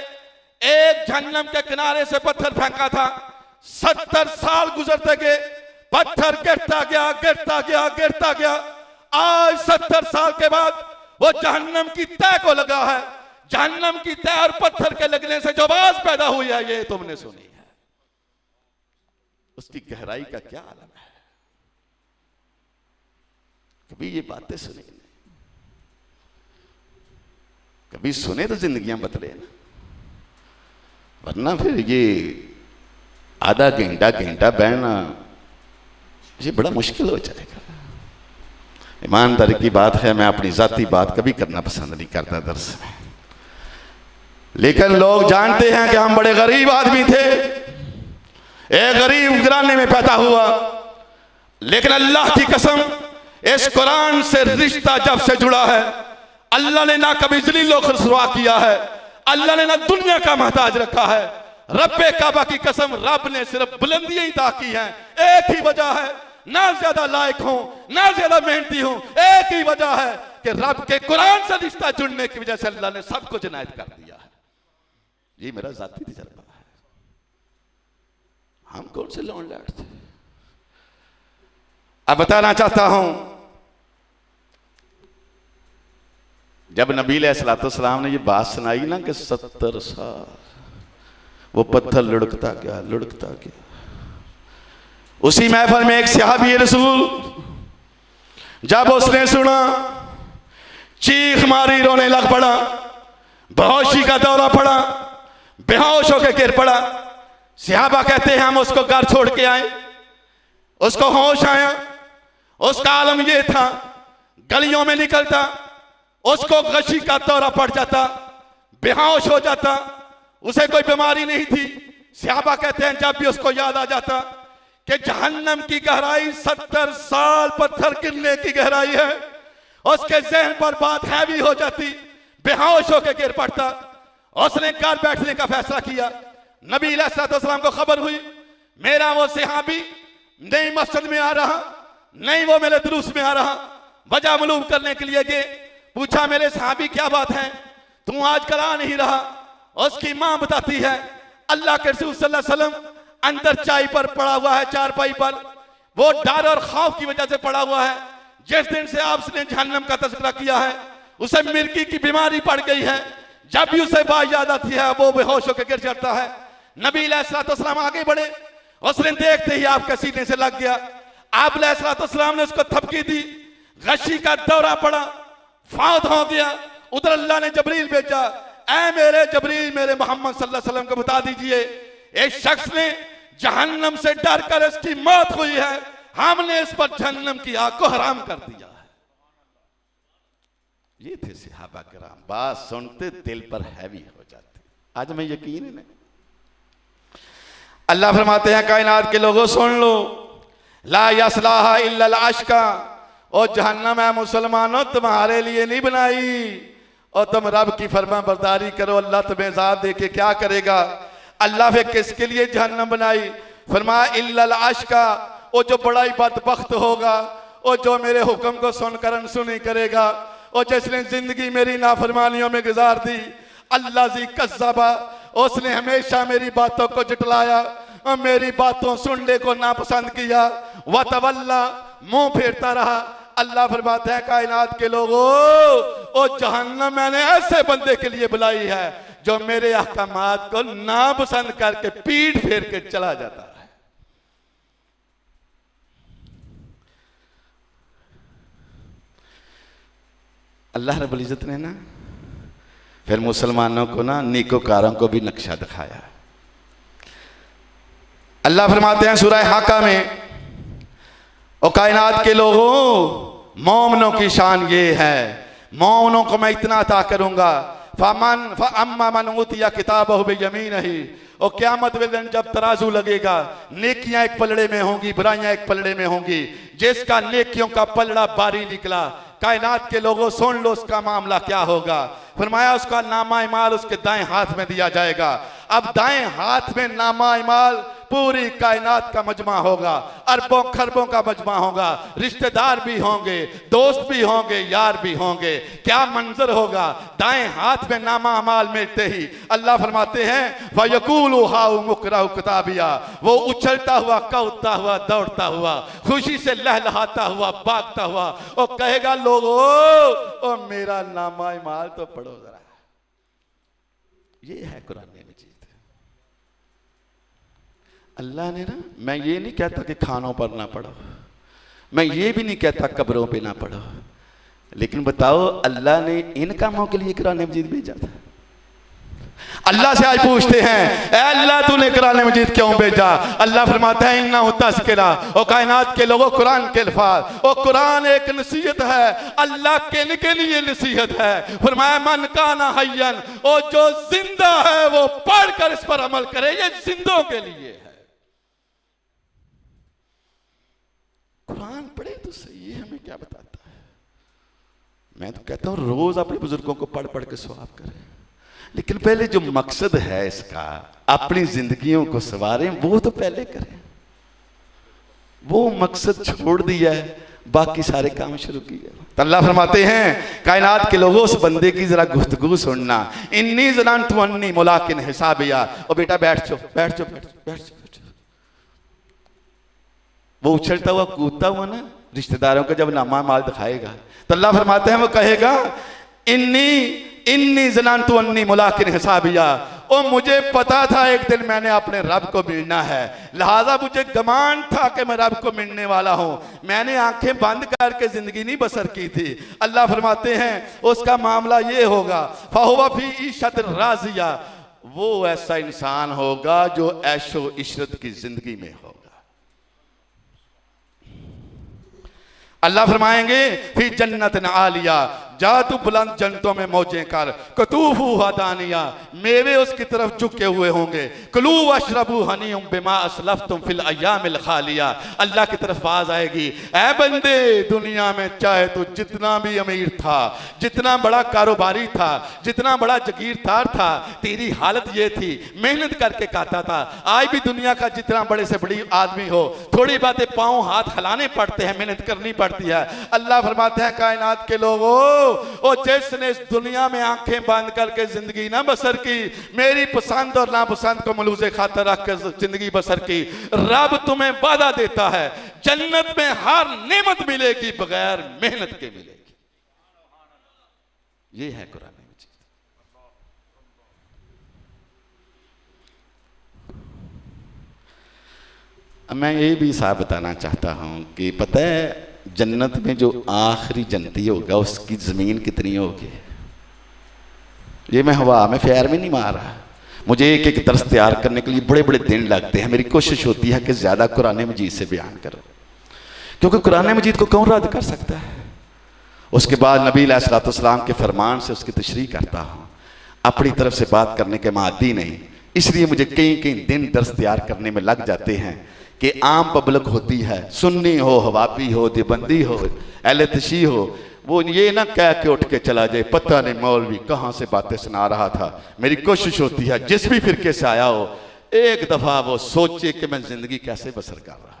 एक जहन्नम के किनारे से पत्थर फेंका था। 70 साल गुजरते गए, पत्थर गिरता गया, गिरता गया, गिरता गया। आज 70 साल के बाद वो जहन्नम की तह को लगा है। जहन्नम की तह और पत्थर के लगने से जो आवाज पैदा हुई है, ये तुमने सुनी है। उसकी गहराई का क्या आलम है, कभी ये बातें सुनी नहीं, कभी सुने तो जिंदगियां बदले ना, वरना फिर ये आधा घंटा घंटा बहना ये बड़ा मुश्किल हो जाएगा। ईमानदारी की बात है, मैं अपनी जाती बात कभी करना पसंद नहीं करता दर्स में, लेकिन लोग जानते हैं कि हम बड़े गरीब आदमी थे, एक गरीब घराने में पैदा हुआ, लेकिन अल्लाह की कसम इस कुरान से रिश्ता जब से जुड़ा है, अल्लाह ने ना कभी ज़लील व रुसवा किया है, अल्लाह ने ना दुनिया का मोहताज रखा है। रब्बे काबा की कसम, रब ने सिर्फ बुलंदियां ही अता की हैं। एक ही वजह है, ना ज्यादा लायक हूं, ना ज्यादा मेहनती हूं, एक ही वजह है कि रब के कुरान से रिश्ता जुड़ने की वजह से अल्लाह ने सब कुछ इनायत कर दिया है। ये मेरा जाती तजर्बा है। हम कौन से लौंड लाट थे? अब बताना चाहता हूं, जब नबी अलैहिस्सलाम ने ये बात सुनाई ना कि 70 साल वो पत्थर लुढ़कता गया, लुढ़कता गया। उसी महफिल में एक सहाबी रसूल जब उसने सुना, चीख मारी, रोने लग पड़ा, बेहोशी का दौरा पड़ा, बेहोश होकर गिर पड़ा। सहाबा कहते हैं हम उसको घर छोड़ के आए, उसको होश आया, उसका आलम ये था, गलियों में निकलता, उसको गशी का दौरा पड़ जाता, बेहोश हो जाता, उसे कोई बीमारी नहीं थी। सहाबा कहते हैं जब भी उसको याद आ जाता कि जहन्नम की गहराई 70 साल पत्थर गिरने की गहराई है, उसके जहन पर बात हैवी हो जाती, बेहोश होकर गिर पड़ता। उसने घर बैठने का फैसला किया, नबी अलैहिस्सलाम को खबर हुई मेरा वो सहाबी नहीं मस्जिद में आ रहा, नहीं वो मेरे दुरूस में आ रहा, वजह मालूम करने के लिए गए। पूछा मेरे सहाबी क्या बात है, तू आजकल आ नहीं रहा। उसकी मां बताती है अल्लाह के रसूल सल्लल्लाहु अलैहि वसल्लम अंदर चाय पर पड़ा हुआ है, चारपाई पर, वो डर और खौफ की वजह से पड़ा हुआ है। जिस दिन से आपने जहन्नम का तज़किरा किया है उसे मिर्गी की बीमारी पड़ गई है, जब भी उसे बात याद आती है वो बेहोश होकर गिर जाता है। नबी अलैहिस्सलाम आगे बढ़े, उसने देखते ही आपके सीने से लग गया। आप अलैहिस्सलाम ने उसको थपकी दी, गशी का दौरा पड़ा, फौत हो गया। उधर अल्लाह ने जबरील भेजा, ऐ मेरे जबरील मेरे मोहम्मद सल्लल्लाहु अलैहि वसल्लम को बता दीजिए एक शख्स ने जहन्नम से डर कर इसकी मौत हुई है, हमने इस पर जहन्नम की आग को हराम कर दिया है। ये थे सहाबा किराम, बात सुनते दिल पर हैवी हो जाते। आज हमें यकीन ही नहीं। अल्लाह फरमाते हैं कायनात के लोगों सुन लो, ला यसलाहा इल्लल अश्का, और जहन्नम है मुसलमानों तुम्हारे लिए नहीं बनाई, और तुम रब की फरमा बरदारी करो, अल्लाह तुम्हें अज़ाब दे के क्या करेगा। अल्लाह फिर किसके लिए जहन्नम बनाई, फरमाया इल्लल अश्का, वो जो बड़ा ही बदबख्त होगा, वो जो मेरे हुक्म को सुनकर अनसुनी करेगा, और जिसने जिंदगी मेरी नाफरमानियों में गुजार दी। अल्लाह जी कज़्ज़बा, उसने हमेशा मेरी बातों को जुटलाया और मेरी बातों सुनने को नापसंद किया। व तवल्ला, मुंह फेरता रहा। अल्लाह फरमाते हैं कायनात के लोगों, ओ जहन्नम मैंने ऐसे बंदे के लिए बुलाई है जो मेरे अहकामात को नापसंद करके पीठ फेर के चला जाता है। अल्लाह रब्बुल इज्जत ने ना फिर मुसलमानों को ना नेकोकारों को भी नक्शा दिखाया। अल्लाह फरमाते हैं सूरह हाका में, और कायनात के लोगों मोमिनों की शान ये है, मोमिनों को मैं इतना अता करूंगा, अम्मा मन उतिया किताबहु बियमीनिही, और क़यामत के दिन जब तराजू लगेगा नेकियां एक पलड़े में होंगी, बुराइयां एक पलड़े में होंगी। जिसका नेकियों का पलड़ा भारी निकला, कायनात के लोगों सुन लो उसका मामला क्या होगा। फरमाया उसका नामा इमाल उसके दाएं हाथ में दिया जाएगा। अब दाएं हाथ में नामा इमाल पूरी कायनात का मजमा होगा, अरबों खरबों का मजमा होगा, रिश्तेदार भी होंगे, दोस्त भी होंगे, यार भी होंगे। क्या मंजर होगा दाएं हाथ में नामा अमाल मिलते ही। अल्लाह फरमाते हैं वयकूलु हाउ मुकराउ किताबिया, वो उछलता हुआ, कूदता हुआ, दौड़ता हुआ, खुशी से लहलहाता हुआ, भागता हुआ, और कहेगा लोगों ओ मेरा नामा इमाल तो पढ़ो जरा। ये है कुरान मजीद। अल्लाह ने ना, मैं ये नहीं कहता कि खानों पर ना पढ़ो, मैं ये भी नहीं कहता कब्रों पे ना पढ़ो, लेकिन बताओ अल्लाह ने इन कामों के लिए कुरान मजीद भेजा था। अल्लाह से आज पूछते हैं ऐ अल्लाह तूने कुरान मजीद क्यों भेजा। अल्लाह फरमाता है इन्ना तज़किरा, और कायनात के लोगों कुरान के अल्फाज, और कुरान एक नसीहत है। अल्लाह के लिए नसीहत है। फरमाया मन काना हय्यन, और जो जिंदा है वो पढ़कर इस पर अमल करे, ये जिंदों के लिए है। कुरान पढ़े तो सही है, हमें क्या बताता है। मैं तो कहता हूं रोज अपने बुजुर्गों को पढ़ पढ़ के सवाब करें, लेकिन पहले जो मकसद है इसका, अपनी जिंदगियों को संवारें, वो तो पहले करें। वो मकसद छोड़ दिया है, बाकी सारे काम शुरू किए। तो अल्लाह फरमाते हैं कायनात के लोगों उस बंदे की जरा गुफ्तगू सुनना। इन्नी ज़ननतु अन्नी मुलाकिन हिसाबिया, और बेटा बैठ जाओ बैठ जाओ बैठ जाओ बैठ जाओ। वो उछलता हुआ कूदता हुआ ना रिश्तेदारों का जब नामा माल दिखाएगा तो अल्लाह फरमाते हैं वो कहेगा इन्नी ज़ननतु अन्नी मुलाकिन हिसाबिया, ओ मुझे पता था एक दिन मैंने अपने रब को मिलना है, लिहाजा मुझे गमान था कि मैं रब को मिलने वाला हूं। मैंने आंखें बंद करके जिंदगी नहीं बसर की थी। अल्लाह फरमाते हैं उसका मामला ये होगा, फहुवा फी ईशत राज़िया, वो ऐसा इंसान होगा जो ऐशो इशरत की जिंदगी में होगा। अल्लाह फरमाएंगे फिर जन्नत आलिया, जा तू बुलंद जन्नतों में मौजें कर, कतूफू हदानिया, मेवे उसकी तरफ झुके हुए होंगे, कुलू वशरबू हनीउम बिमा असलफ्तुम फिल अय्यामिल खालिया। अल्लाह की तरफ आवाज आएगी, ऐ बंदे दुनिया में चाहे तू जितना भी अमीर था, जितना बड़ा कारोबारी था, जितना बड़ा जागीरदार था, तेरी हालत ये थी, मेहनत करके खाता था। आज भी दुनिया का जितना बड़े से बड़ी आदमी हो, थोड़ी बातें पांव हाथ हिलाने पड़ते हैं, मेहनत करनी पड़ती है। अल्लाह फरमाते हैं कायनात के लोगों, ओ जिसने इस दुनिया में आंखें बंद करके जिंदगी ना बसर की, मेरी पसंद और नापसंद को मलूज़े खातर रख कर जिंदगी बसर की, रब तुम्हें वादा देता है जन्नत में हर नेमत मिलेगी बगैर मेहनत के मिलेगी। ये है कुरान मजीद। मैं ये भी साफ बताना चाहता हूं कि पता है जन्नत में जो आखिरी जन्नती होगा उसकी जमीन कितनी होगी, ये मैं हवा में फैर में नहीं मार रहा। मुझे एक एक दर्स तैयार करने के लिए बड़े बड़े दिन लगते हैं। मेरी कोशिश होती है कि ज्यादा कुरान मजीद से बयान करो, क्योंकि कुरान मजीद को कौन रद्द कर सकता है। उसके बाद नबी अलैहिस्सलाम के फरमान से उसकी तशरीह करता हूँ, अपनी तरफ से बात करने के मादी नहीं। इसलिए मुझे कई कई दिन दर्स तैयार करने में लग जाते हैं कि आम पब्लिक होती है, सुन्नी हो, हवाबी हो, देवबंदी हो, अहले तशी हो, वो ये ना कह के उठ के चला जाए पता नहीं मौलवी कहाँ से बातें सुना रहा था। मेरी कोशिश होती है जिस भी फिरके से आया हो एक दफ़ा वो सोचे कि मैं ज़िंदगी कैसे बसर कर रहा।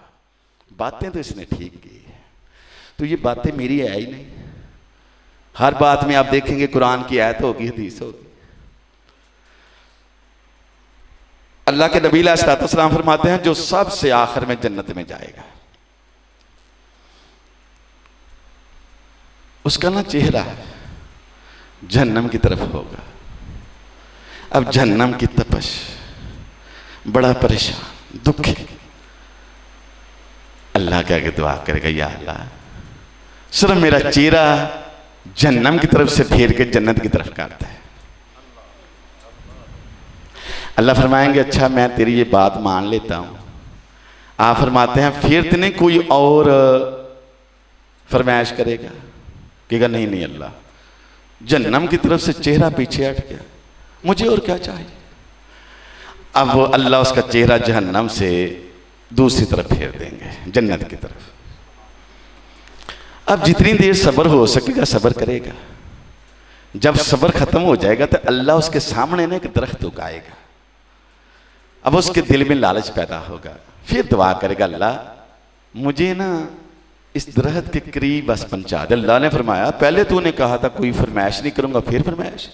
बातें तो इसने ठीक की है, तो ये बातें मेरी है ही नहीं। हर बात में आप देखेंगे कुरान की आयत होगी, हदीस होगी। अल्लाह के नबी अलैहिस्सलाम फरमाते हैं जो सबसे आखिर में जन्नत में जाएगा उसका ना चेहरा जहन्नम की तरफ होगा। अब जहन्नम की तपश, बड़ा परेशान दुखी, अल्लाह के आगे दुआ करेगा, या अल्लाह सिर्फ मेरा चेहरा जहन्नम की तरफ से फेर के जन्नत की तरफ करता है। अल्लाह फरमाएंगे अच्छा मैं तेरी ये बात मान लेता हूं। आप फरमाते हैं फिर तेने कोई और फरमाइश करेगा? कहेगा नहीं नहीं अल्लाह, जन्नम की तरफ से चेहरा पीछे हट गया, मुझे और क्या चाहिए। अब वो अल्लाह उसका चेहरा जहन्नम से दूसरी तरफ फेर देंगे, जन्नत की तरफ। अब जितनी देर सब्र हो सकेगा सब्र करेगा। जब सब्र खत्म हो जाएगा तो अल्लाह उसके सामने ना एक दरख्त उगाएगा। अब उसके दिल में लालच पैदा होगा, फिर दुआ करेगा अल्लाह मुझे ना इस दरख्त के करीब बस पहुंचा दे। अल्लाह ने फरमाया पहले तूने कहा था कोई फरमाइश नहीं करूंगा, फिर फरमाइश।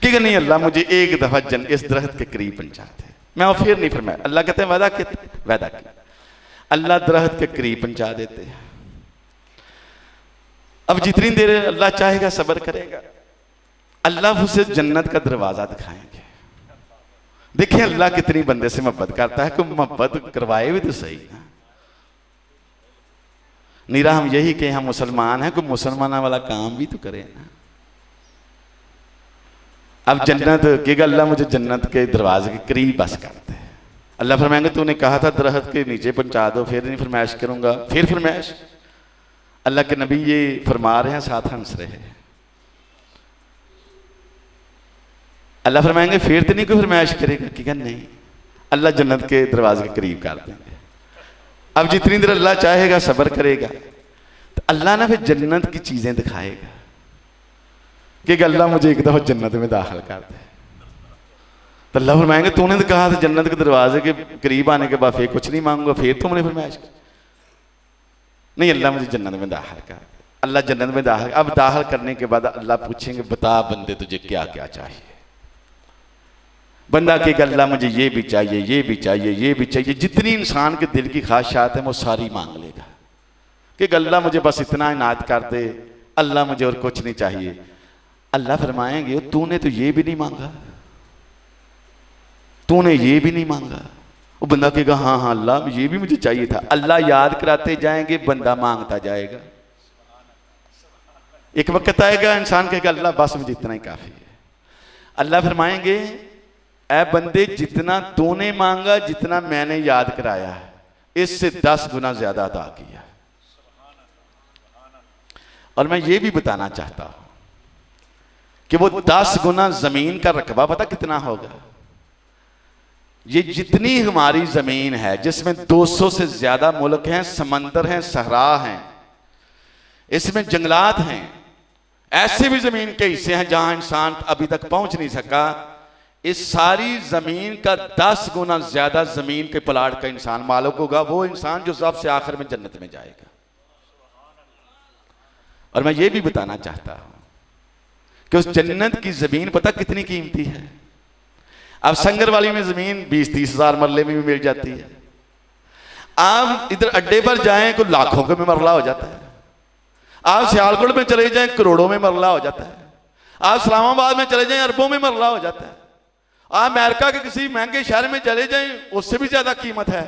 कि नहीं अल्लाह मुझे एक दफा इस दरख्त के करीब पहुंचा दे, मैं और फिर नहीं फरमाया। अल्लाह कहते हैं वादा किया, अल्लाह दरख्त के करीब पहुंचा देते हैं। अब जितनी देर अल्लाह चाहेगा सब्र करेगा, अल्लाह उसे जन्नत का दरवाजा दिखाएंगे। देखिए अल्लाह कितनी बंदे से मोहब्बत करता है, कि मोहब्बत करवाए भी तो सही ना। नीरा हम यही कि हम मुसलमान हैं, कोई मुसलमाना वाला काम भी तो करे ना। अब जन्नत के अल्लाह मुझे जन्नत के दरवाजे के करीब बस करते हैं। अल्लाह फरमाएंगे तूने कहा था दरख्त के नीचे पहुंचा दो, फिर नहीं फरमाइश करूंगा, फिर फरमाइश। अल्लाह के नबी ये फरमा रहे हैं, साथ हंस रहे हैं। अल्लाह फरमाएंगे फिर तो नहीं कोई फरमाइश करेगा? कि नहीं, अल्लाह जन्नत के दरवाजे के करीब कर देंगे। अब जितनी देर अल्लाह चाहेगा सब्र करेगा, तो अल्लाह ना फिर जन्नत की चीजें दिखाएगा कि अल्लाह मुझे एक दफा जन्नत में दाखिल कर दे। तो अल्लाह फरमाएंगे तूने तो कहा था जन्नत के दरवाजे के करीब आने के बाद फिर कुछ नहीं मांगूंगा, फिर तुमने फरमाइश की। नहीं अल्लाह मुझे जन्नत में दाखिल कर। अल्लाह जन्नत में दाखिल, अब दाखिल करने के बाद अल्लाह पूछेंगे बता बंदे तुझे क्या क्या चाहिए। बंदा के अल्लाह मुझे ये भी चाहिए, ये भी चाहिए, ये भी चाहिए। जितनी इंसान के दिल की ख्वाहिशात है वो सारी मांग लेगा कि अल्लाह मुझे बस इतना इनायत कर दे, अल्लाह मुझे और कुछ नहीं चाहिए। अल्लाह फरमाएंगे तूने तो ये भी नहीं मांगा, तूने ये भी नहीं मांगा। वो बंदा कहेगा हाँ हाँ अल्लाह ये भी मुझे चाहिए था। अल्लाह याद कराते जाएंगे, बंदा मांगता जाएगा। एक वक्त आएगा इंसान कहेगा अल्लाह बस मुझे इतना ही काफी है। अल्लाह फरमाएंगे ऐ बंदे जितना तूने मांगा, जितना मैंने याद कराया है, इससे 10 गुना ज्यादा अदा किया। और मैं ये भी बताना चाहता हूं कि वो 10 गुना जमीन का रकबा पता कितना होगा? ये जितनी हमारी जमीन है, जिसमें 200 से ज्यादा मुल्क हैं, समंदर हैं, सहरा हैं, इसमें जंगलात हैं, ऐसे भी जमीन के हिस्से हैं जहां इंसान अभी तक पहुंच नहीं सका। इस सारी जमीन का 10 गुना ज्यादा जमीन के प्लाट का इंसान मालिक होगा, वो इंसान जो सबसे आखिर में जन्नत में जाएगा। और मैं ये भी बताना चाहता हूं कि उस जन्नत की जमीन पता कितनी कीमती है। अब संगर वाली में जमीन 20-30 हजार मरले में भी मिल जाती है। आप इधर अड्डे पर जाएं तो लाखों के में मरला हो जाता है। आप सियालकोट में चले जाएं करोड़ों में मरला हो जाता है। आप इस्लामाबाद में चले जाएं अरबों में मरला हो जाता है। आप अमेरिका के किसी महंगे शहर में चले जाएं उससे भी ज्यादा कीमत है।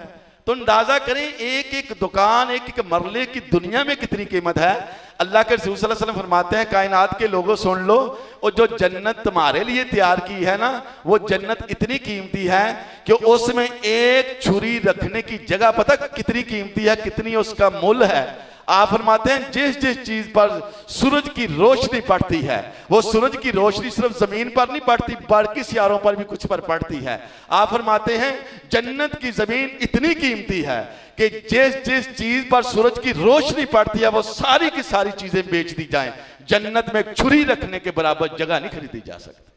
तो अंदाजा करें एक एक दुकान, एक एक मरले की दुनिया में कितनी कीमत है। अल्लाह के रसूल सल्लल्लाहु अलैहि वसल्लम फरमाते हैं, कायनात के लोगों सुन लो, और जो जन्नत तुम्हारे लिए तैयार की है ना, वो जन्नत इतनी कीमती है कि उसमें एक छुरी रखने की जगह पता कितनी कीमती है, कितनी उसका मूल्य है। आप फरमाते हैं जिस जिस चीज पर सूरज की रोशनी पड़ती है, वो सूरज की रोशनी सिर्फ जमीन पर नहीं पड़ती बल्कि सियारों पर भी कुछ पर पड़ती है। आप फरमाते हैं जन्नत की जमीन इतनी कीमती है कि जिस जिस चीज पर सूरज की रोशनी पड़ती है वो सारी की सारी चीजें बेच दी जाएं, जन्नत में छुरी रखने के बराबर जगह नहीं खरीदी जा सकती।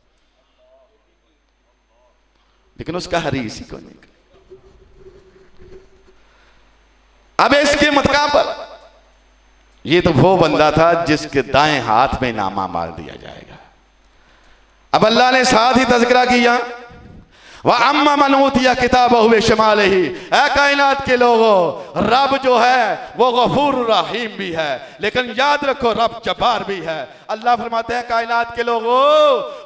लेकिन उसका हरीस ही को नहीं। अब इसके मतका पर ये तो वो बंदा था जिसके दाएं हाथ में नामा मार दिया जाएगा। अब अल्लाह ने साथ ही तज़किरा किया, वह अम्मा मनूतिया किताब हुए शमाल ही, कायनात के लोगों, रब जो है वो गफूर रहीम भी है, लेकिन याद रखो रब जब्बार भी है। अल्लाह फरमाते हैं कायनात के लोगों,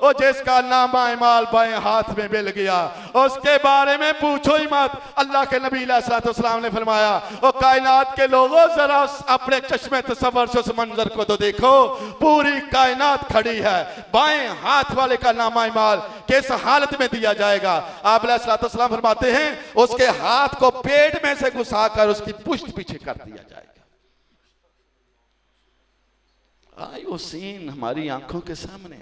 वो जिसका नामा इमाल बाएं हाथ में मिल गया उसके बारे में पूछो ही मत। अल्लाह के नबी अलैहिस्सलाम ने फरमाया, वो कायनात के लोगों जरा अपने चश्मे तसव्वुर से उस मंजर को तो देखो, पूरी कायनात खड़ी है, बाएं हाथ वाले का नामा इमाल किस हालत में दिया जाएगा। आप अलैहिस्सलाम फरमाते हैं उसके हाथ को पेट में से घुसाकर उसकी पुष्ट पीछे कर दिया जाएगा। आई वो सीन हमारी आंखों के सामने।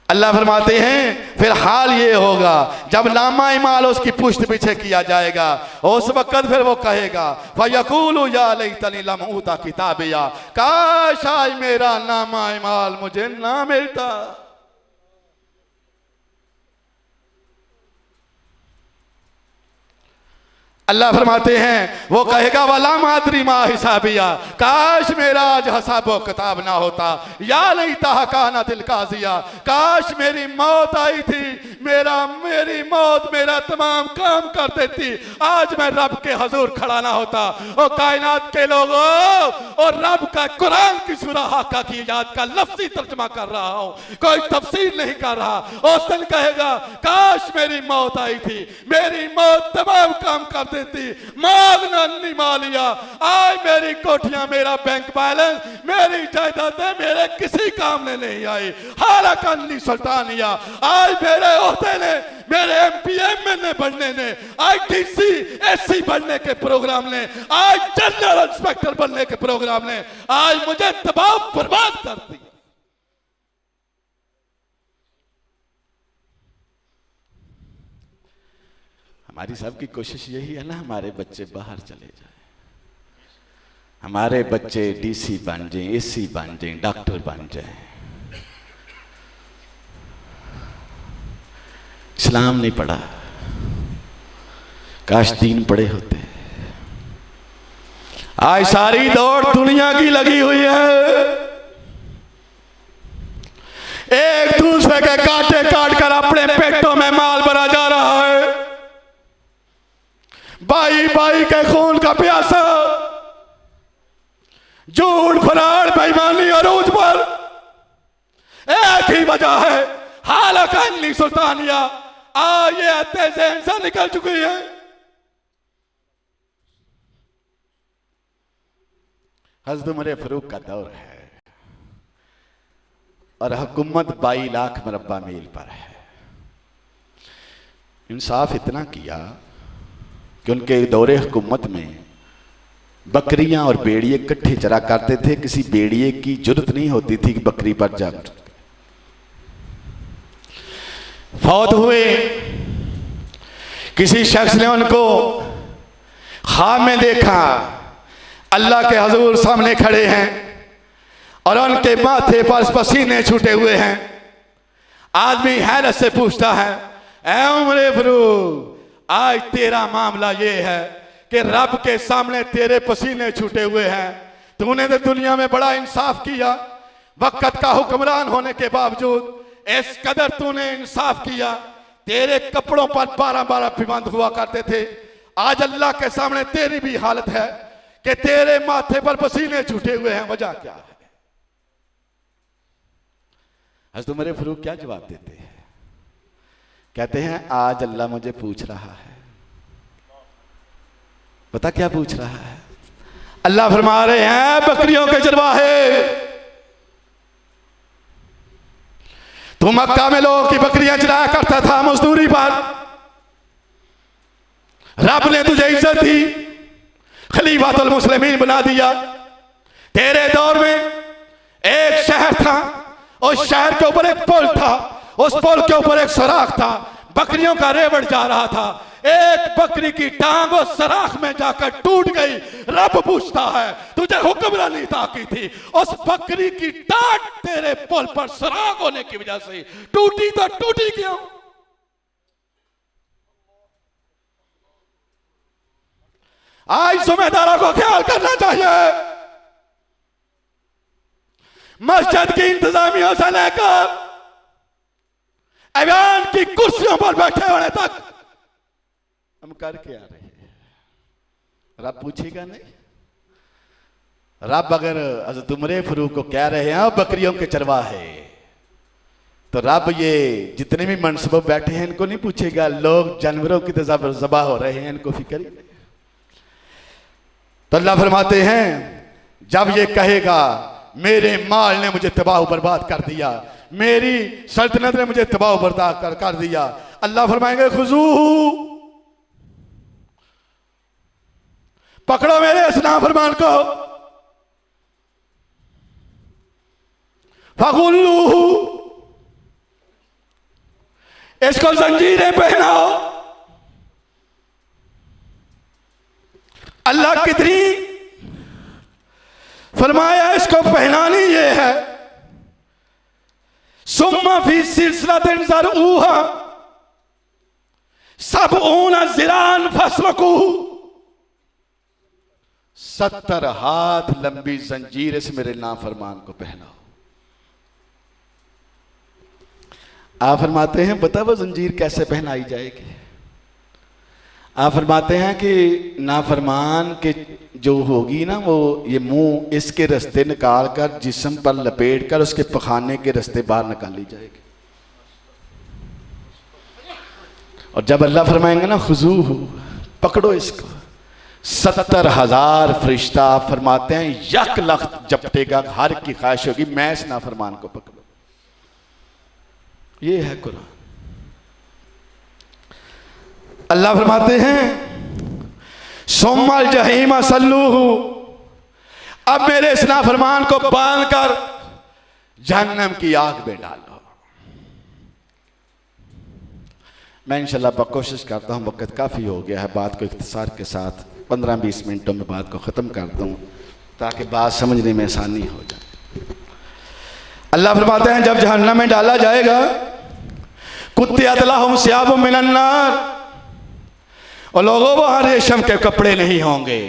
अल्लाह फरमाते हैं फिर हाल ये होगा जब नामा इमाल उसकी पुष्ट पीछे किया जाएगा, उस वक्त फिर वो कहेगा फयकूलु या लैतनी लम ऊता किताबिया, काश आज मेरा नामा इमाल मुझे ना मिलता। अल्लाह फरमाते हैं वो कहेगा वाला मादरी मा हिसाबिया, काश मेरा आज हिसाबो किताब ना होता, या नहीं ताहकाना दिल काजिया, काश मेरी मौत आई थी, मेरी मौत मेरा तमाम काम कर देती, आज मैं रब के हजूर खड़ा ना होता। और कायनात के लोगों, और रब का कुरान की सूरह हाका की याद का लफ्जी तर्जमा कर रहा हूं, कोई तफसीर नहीं कर रहा। उस दिन कहेगा काश मेरी मौत आई थी, मेरी मौत तमाम काम कर देती, मांगना नहीं मालिया, आज मेरी कोठियां, मेरा बैंक बैलेंस, मेरी जायदादें मेरे किसी काम में नहीं आई। हालाकन्नी सुल्तानिया, आज मेरे ओहदे ने, मेरे एमपी एमएलए बनने ने, आज डीसी एससी बनने के प्रोग्राम ने, आज जनरल इंस्पेक्टर बनने के प्रोग्राम ने आज मुझे तबाह बर्बाद कर दिया। हमारी सबकी कोशिश यही है ना, हमारे बच्चे बाहर चले जाए, हमारे बच्चे डीसी बन जाएं, एसी बन जाएं, डॉक्टर बन जाएं। इस्लाम नहीं पढ़ा, काश दीन पढ़े होते। आज सारी दौड़ दुनिया की लगी हुई है, एक दूसरे के कांटे काट कर अपने पेटों में माल भरा जा रहा है। भाई भाई के खून का प्यासा, झूठ फराड बेईमानी अरूज पर एक ही वजह है, हालाकन्नी सुल्तानिया आज ये हत्या से इंसान निकल चुकी है। हज़रत उमर फारूक का दौर है और हुकूमत 22 लाख मरबा मील पर है। इंसाफ इतना किया कि उनके दौरे हुकूमत में बकरियां और भेड़िए इकट्ठे चरा करते थे, किसी भेड़िए की जरूरत नहीं होती थी कि बकरी पर जा फौत हुए। किसी शख्स ने उनको ख्वाब में देखा, अल्लाह के हजूर सामने खड़े हैं और उनके माथे पर पसीने छूटे हुए हैं। आदमी हैरत से पूछता है, ऐ उमर फारूक, आज तेरा मामला ये है कि रब के सामने तेरे पसीने छूटे हुए हैं। तूने तो दुनिया में बड़ा इंसाफ किया, वक्त का हुक्मरान होने के बावजूद इस कदर तूने इंसाफ किया। तेरे कपड़ों पर 12-12 पिबंद हुआ करते थे। आज अल्लाह के सामने तेरी भी हालत है कि तेरे माथे पर पसीने छूटे हुए हैं। वजह क्या है? हज़रत उमर फारूक क्या जवाब देते हैं? कहते हैं, आज अल्लाह मुझे पूछ रहा है। पता क्या पूछ रहा है? अल्लाह फरमा रहे हैं, बकरियों के चरवाहे, तू मक्का में लोगों की बकरियां चराया करता था मजदूरी पर। रब ने तुझे इज्जत दी, खलीफातुल मुस्लिमीन बना दिया। तेरे दौर में एक शहर था, उस शहर के ऊपर एक पुल था, उस पुल के ऊपर एक सराख था, बकरियों का रेवड़ जा रहा था। एक बकरी की टांग उस सराख में जाकर टूट गई। रब पूछता है, तुझे हुक्मरानी ताकी थी, उस बकरी की टांग तेरे पुल पर सराख होने की वजह से टूटी तो टूटी क्यों? आज जिम्मेदारों को ख्याल करना चाहिए। मस्जिद की इंतजामिया से लेकर ऐवान की कुर्सियों पर बैठे होने तक हम कर क्या रहे हैं? रब पूछेगा नहीं? रब अगर हज़रत उमर फारूक को कह रहे हैं बकरियों के चरवाहे, तो रब ये जितने भी मनसब बैठे हैं इनको नहीं पूछेगा? लोग जानवरों की तरह ज़बा हो रहे हैं, इनको फिक्र ही नहीं। तो अल्लाह फरमाते हैं, जब ये कहेगा मेरे माल ने मुझे तबाह बर्बाद कर दिया, मेरी सल्तनत ने मुझे तबाह बर्बाद कर दिया, अल्लाह फरमाएंगे, खुजूहू, पकड़ो मेरे इस नाफरमान को, फगुल्लूहू, इसको जंजीरें पहनाओ। अल्लाह कितनी फरमाया इसको पहनानी ये है। सुम्मा फी सिलसिलतिन ज़रऊहा सबऊना ज़िरान फस्लकूहू, 70 हाथ लंबी जंजीर इस मेरे नाफरमान को पहनाओ। आप फरमाते हैं, पता वो जंजीर कैसे पहनाई जाएगी? आप फरमाते हैं कि नाफरमान के जो होगी ना, वो ये मुंह इसके रास्ते निकाल कर जिस्म पर लपेट कर उसके पखाने के रास्ते बाहर निकाली जाएगी। और जब अल्लाह फरमाएंगे ना, खुजूहू, पकड़ो इसको, 70,000 फरिश्ता फरमाते हैं 1 लाख जपटेगा, हर की ख्वाहिश होगी मैं इस नाफरमान को पकड़ूं। ये है कुरान। अल्लाह फरमाते हैं, सोमल जहीमा सल्लूहू, अब मेरे इस नाफरमान को बांध कर जहन्नम की आग में डालो। मैं इंशाल्लाह कोशिश करता हूँ, वक्त काफ़ी हो गया है, बात को इख्तिसार के साथ 15-20 मिनटों में बात को ख़त्म कर दूँ ताकि बात समझने में आसानी हो जाए। अल्लाह फरमाते हैं, जब जहन्नम में डाला जाएगा, कुत्तियत लहुम सियाबुम मिनन नार, और लोगों वहां रेशम के कपड़े नहीं होंगे,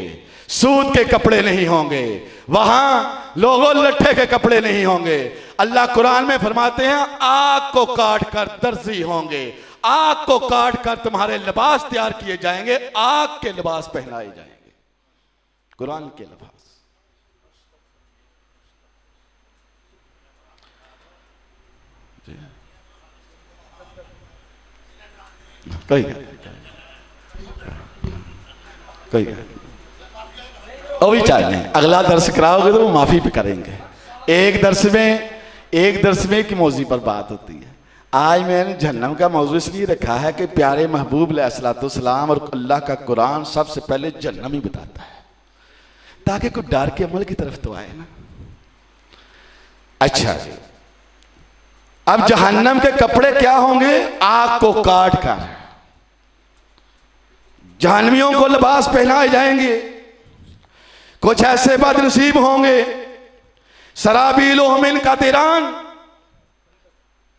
सूत के कपड़े नहीं होंगे, वहां लोगों लट्ठे के कपड़े नहीं होंगे। अल्लाह कुरान में फरमाते हैं, आग को काट कर दर्जी होंगे, आग को काट कर तुम्हारे लिबास तैयार किए जाएंगे, आग के लिबास पहनाए जाएंगे, कुरान के लिबास। कोई भी चाहिए, अगला दर्श कराओगे तो वो माफी पे करेंगे। एक दर्स में की मौजू पर बात होती है। आज मैंने जहन्नम का मौजू इसलिए रखा है कि प्यारे महबूब अलैहिस्सलाम और अल्लाह का कुरान सबसे पहले जहन्नम ही बताता है। ताकि कोई डर के अमल की तरफ तो आए ना। अच्छा जी, अब जहन्नम के कपड़े क्या होंगे? आग को काट कर जहन्नमियों को लिबास पहनाए जाएंगे। कुछ ऐसे बदनसीब होंगे, सराबीलुहुम मिन कतरान,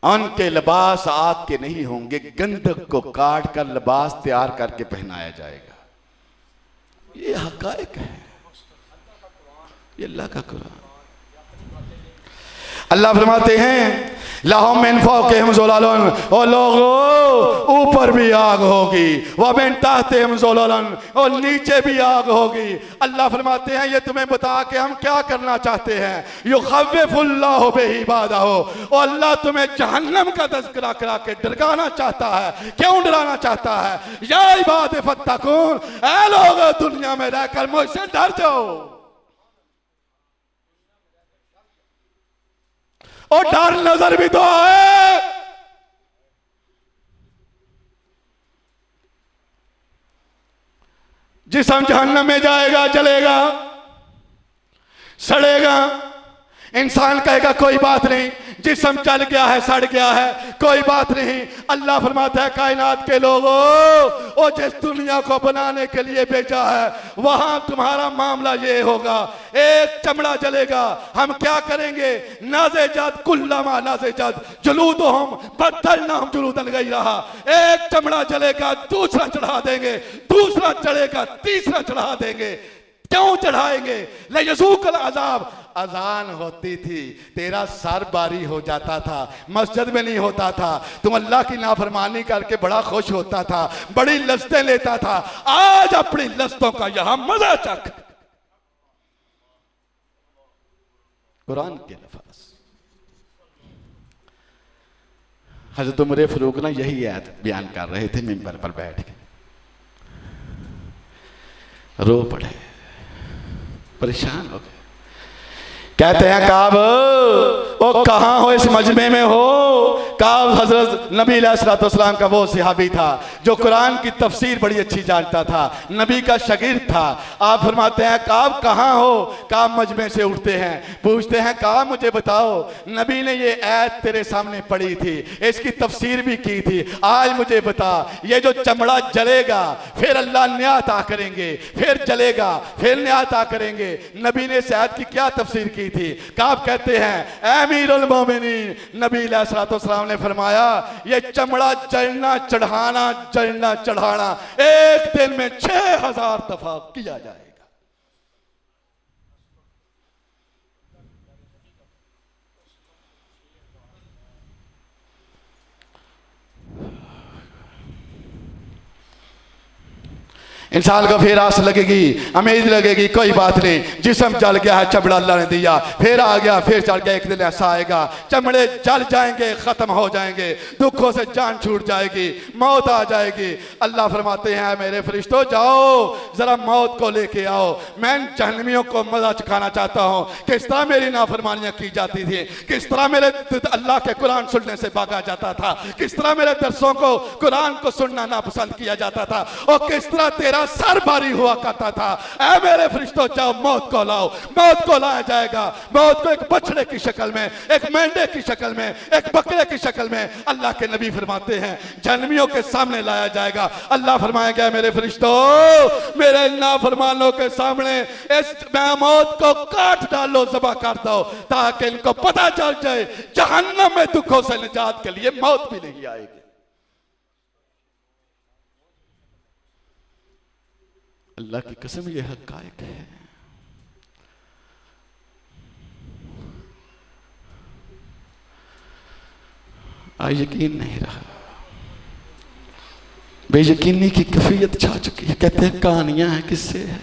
उनके लिबास आग के नहीं होंगे, गंधक को काट कर लिबास तैयार करके पहनाया जाएगा। ये हकायक है, ये अल्लाह का कुरान। अल्लाह फरमाते हैं लहुम मिन फौकिहिम ज़ुललुन, और लोगों ऊपर भी आग होगी, व मिन तहतिहिम ज़ुललुन, और नीचे भी आग होगी। अल्लाह फरमाते हैं ये तुम्हें बता के हम क्या करना चाहते हैं, युख़व्विफ़ुल्लाहु बिही इबादहु, और अल्लाह तुम्हें जहन्नम का तज़किरा करा के डराना चाहता है। क्यों डराना चाहता है? या इबादी फत्तकून, ऐ लोग दुनिया में रहकर मुझसे डर जाओ। और डर नजर भी तो आए। जिस्म जहन्नम में जाएगा, जलेगा, सड़ेगा, इंसान कहेगा कोई बात नहीं, जिस्म जल गया है, सड़ गया है, कोई बात नहीं। अल्लाह फरमाता है कायनात के लोगों, और जिस दुनिया को बनाने के लिए भेजा है वहां तुम्हारा मामला ये होगा, एक चमड़ा जलेगा, हम क्या करेंगे? नाज़ेजत कुल्लमा नाज़ेजत जुलूदुहुम बद्दलनाहुम जुलूदन गैरहा, एक चमड़ा जलेगा दूसरा चढ़ा देंगे, दूसरा चढ़ेगा तीसरा चढ़ा देंगे। क्यों चढ़ाएंगे? लयज़ूक़ल अज़ाब। अजान होती थी, तेरा सर बारी हो जाता था, मस्जिद में नहीं होता था, तुम अल्लाह की नाफरमानी करके बड़ा खुश होता था, बड़ी लज़्ज़तें लेता था। आज अपनी लज़्ज़तों का यहां मजा चख। कुरान के लफ्ज़ हज़रत उमर फारूक ना यही आयत बयान कर रहे थे मिंबर पर बैठ के, रो पड़े, परेशान हो गए। कहते हैं काब, ओ कहाँ हो? इस मजमे में हो। काब हजरत नबी अलैहिस्सलाम का वो सहाबी था जो कुरान की तफसीर बड़ी अच्छी जानता था, नबी का शागिर्द था। आप फरमाते हैं काब कहाँ हो? काब मजमे से उठते हैं, पूछते हैं काब मुझे बताओ, नबी ने ये आयत तेरे सामने पढ़ी थी, इसकी तफसीर भी की थी, आज मुझे बता, ये जो चमड़ा जलेगा फिर अल्लाह न्याय अता करेंगे, फिर जलेगा फिर न्याय अता करेंगे, नबी ने इस आयत की क्या तफसीर की थी? काब कहते हैं ऐ अमीरुल मोमिनीन, नबी अलैहिस्सलाम ने फरमाया ये चमड़ा जलना चढ़ाना, जलना चढ़ाना एक दिन में 6000 दफा किया जाएगा। इंसान को फिर आस लगेगी, उम्मीद लगेगी, कोई बात नहीं, जिस्म जल गया है, चमड़ा अल्लाह ने दिया, फिर आ गया, फिर चल गया, एक दिन ऐसा आएगा चमड़े जल जाएंगे, खत्म हो जाएंगे, दुखों से जान छूट जाएगी, मौत आ जाएगी। अल्लाह फरमाते हैं मेरे फरिश्तों जाओ जरा मौत को लेके आओ, मैं जहन्नमियों को मजा चखाना चाहता हूँ, किस तरह मेरी नाफरमानियां की जाती थी, किस तरह मेरे अल्लाह के कुरान सुनने से भागा जाता था, किस तरह मेरे दर्सों को कुरान को सुनना नापसंद किया जाता था, और किस तरह तेरा सर भारी हुआ करता था। ऐ मेरे फरिश्तों जाओ मौत को लाओ। मौत को लाया जाएगा, मौत को एक बछड़े की शक्ल में, एक मेंढे की शक्ल में, एक बकरे की शक्ल में अल्लाह के नबी फरमाते हैं जहन्नमियों के सामने लाया जाएगा। अल्लाह फरमाएगा मेरे फरिश्तों मेरे नाफरमानों के सामने इस मौत को काट डालो, ज़बह कर दो, ताकि इनको पता चल जाए जहन्नम में दुखों से निजात के लिए मौत भी नहीं आएगी। अल्लाह की कसम ये हक़ाइक़ है। आज यकीन नहीं रहा, बेयकीनी की कैफियत छा चुकी है। कहते हैं कहानियां हैं, किससे है?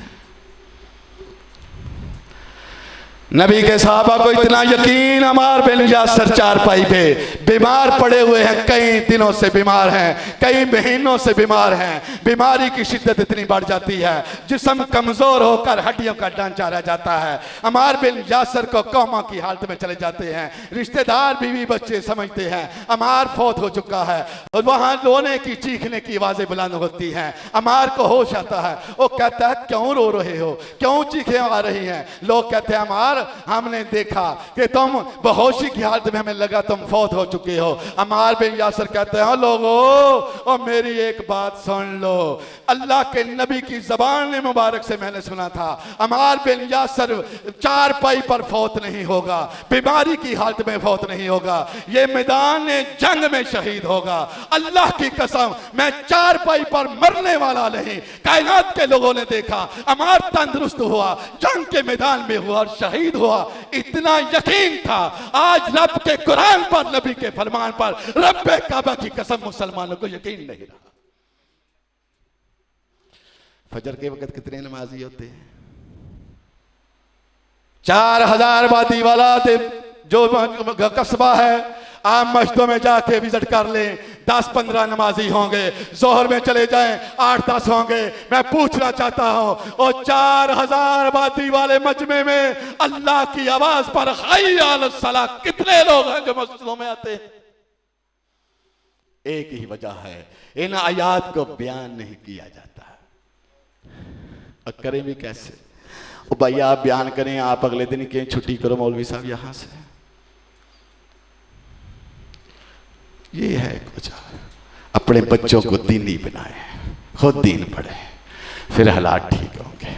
नबी के साहबा को इतना यकीन, अम्मार बिन यासर चारपाई पे बीमार पड़े हुए हैं, कई दिनों से बीमार हैं, कई महीनों से बीमार हैं। बीमारी की शिद्दत इतनी बढ़ जाती है, जिस्म कमज़ोर होकर हड्डियों का ढांचा रह जाता है। अम्मार बिन यासर को कोमा की हालत में चले जाते हैं। रिश्तेदार, बीवी बच्चे समझते हैं अम्मार फौत हो चुका है, और वहाँ रोने की, चीखने की आवाज़ें बुलंद होती हैं। अम्मार को होश आता है, वो कहता है क्यों रो रहे हो, क्यों चीखें आ रही हैं? लोग कहते हैं अम्मार, हमने देखा कि तुम बेहोशी की हालत में, हमें लगा तुम फौत हो चुके हो। अम्मार बिन यासर कहते हैं लोगों, और मेरी एक बात सुन लो, अल्लाह के नबी की जबान मुबारक से मैंने सुना था अम्मार बिन यासर चारपाई पर फौत नहीं होगा, बीमारी की हालत में फौत नहीं होगा, ये मैदान जंग में शहीद होगा। अल्लाह की कसम, मैं चारपाई पर मरने वाला नहीं। कायनात के लोगों ने देखा अम्मार तंदुरुस्त हुआ, जंग के मैदान में हुआ और शहीद हुआ। इतना यकीन था। आज रब के कुरान पर, नबी के फरमान पर, रब्बे काबा की कसम, मुसलमानों को यकीन नहीं रहा। फजर के वक्त कितने नमाजी होते हैं? 4000 आबादी वाला जो कस्बा है, आप मस्जिदों में जाके विजिट कर लें, 10-15 नमाजी होंगे। जोहर में चले जाएं, 8-10 होंगे। मैं पूछना चाहता हूं, और 4000 आबादी वाले मजमे में अल्लाह की आवाज पर हय्य अला सलाह कितने लोग हैं जो मस्जिदों में आते हैं? एक ही वजह है, इन आयात को बयान नहीं किया जाता। और करें भी कैसे? ओ भाई, आप बयान करें, आप अगले दिन कहें छुट्टी करो मौलवी साहब यहां से। ये है कुछ, अपने बच्चों को दीनी बनाए, खुद दीन पढ़े, फिर हालात ठीक होंगे।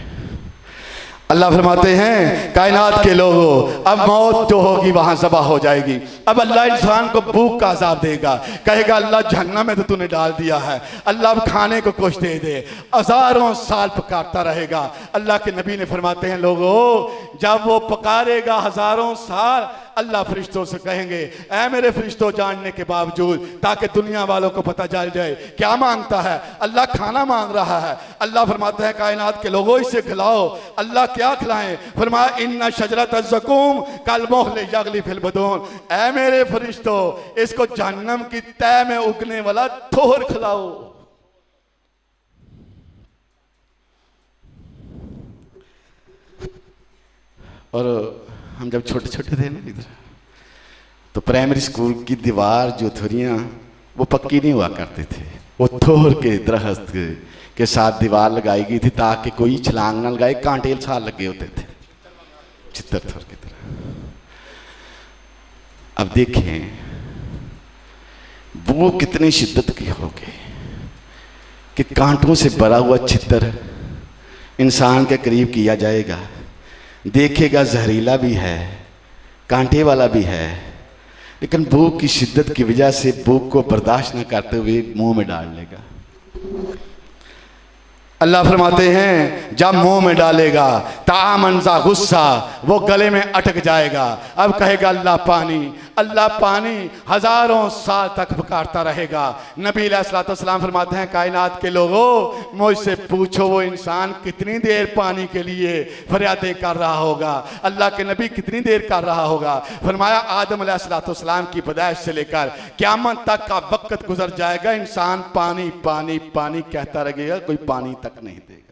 अल्लाह फरमाते हैं कायनात के लोगों, अब मौत जो होगी वहां ज़बा हो जाएगी। अब अल्लाह इंसान को भूख का अज़ाब देगा, कहेगा अल्लाह जहन्नम में तो तूने डाल दिया है, अल्लाह अब खाने को कुछ दे दे। हज़ारों साल पुकारता रहेगा। अल्लाह के नबी ने फरमाते हैं लोगों, जब वो पुकारेगा हज़ारों साल, अल्लाह फरिश्तों से कहेंगे ऐ मेरे फरिश्तों, जानने के बावजूद, ताकि दुनिया वालों को पता चल जाए क्या मांगता है। अल्लाह खाना मांग रहा है। अल्लाह फरमाता है कायनात के लोगों, इसे खिलाओ। अल्लाह क्या खिलाएं? फरमाया इन्ना शजरत ज़क़ूम कल मोहले यगली फिल बदून, ऐ मेरे फरिश्तों, इसको जहन्नम की तह में उगने वाला ठोर खिलाओ। और हम जब छोटे छोटे थे ना इधर, तो प्राइमरी स्कूल की दीवार जो थोरियाँ वो पक्की नहीं हुआ करते थे, वो थोर के दरख्त के साथ दीवार लगाई गई थी ताकि कोई छलांग ना लगाए, कांटे साल लगे होते थे चित्तर थोर की तरह। अब देखें वो कितनी शिद्दत की हो गई कि कांटों से भरा हुआ चित्तर इंसान के करीब किया जाएगा, देखेगा जहरीला भी है, कांटे वाला भी है, लेकिन भूख की शिद्दत की वजह से भूख को बर्दाश्त न करते हुए मुंह में डाल लेगा। अल्लाह फरमाते हैं जब मुंह में डालेगा तामनजा गुस्सा, वो गले में अटक जाएगा। अब कहेगा अल्लाह पानी, अल्लाह पानी, हजारों साल तक पुकारता रहेगा। नबी अलैहिस्सलाम फरमाते हैं कायनात के लोगों, मुझसे पूछो वो इंसान कितनी देर पानी के लिए फरियादें कर रहा होगा। अल्लाह के नबी कितनी देर कर रहा होगा? फरमाया आदम अलैहिस्सलाम की पैदाइश से लेकर क़यामत तक का वक्त गुजर जाएगा, इंसान पानी पानी पानी कहता रहेगा, कोई पानी तक नहीं देगा।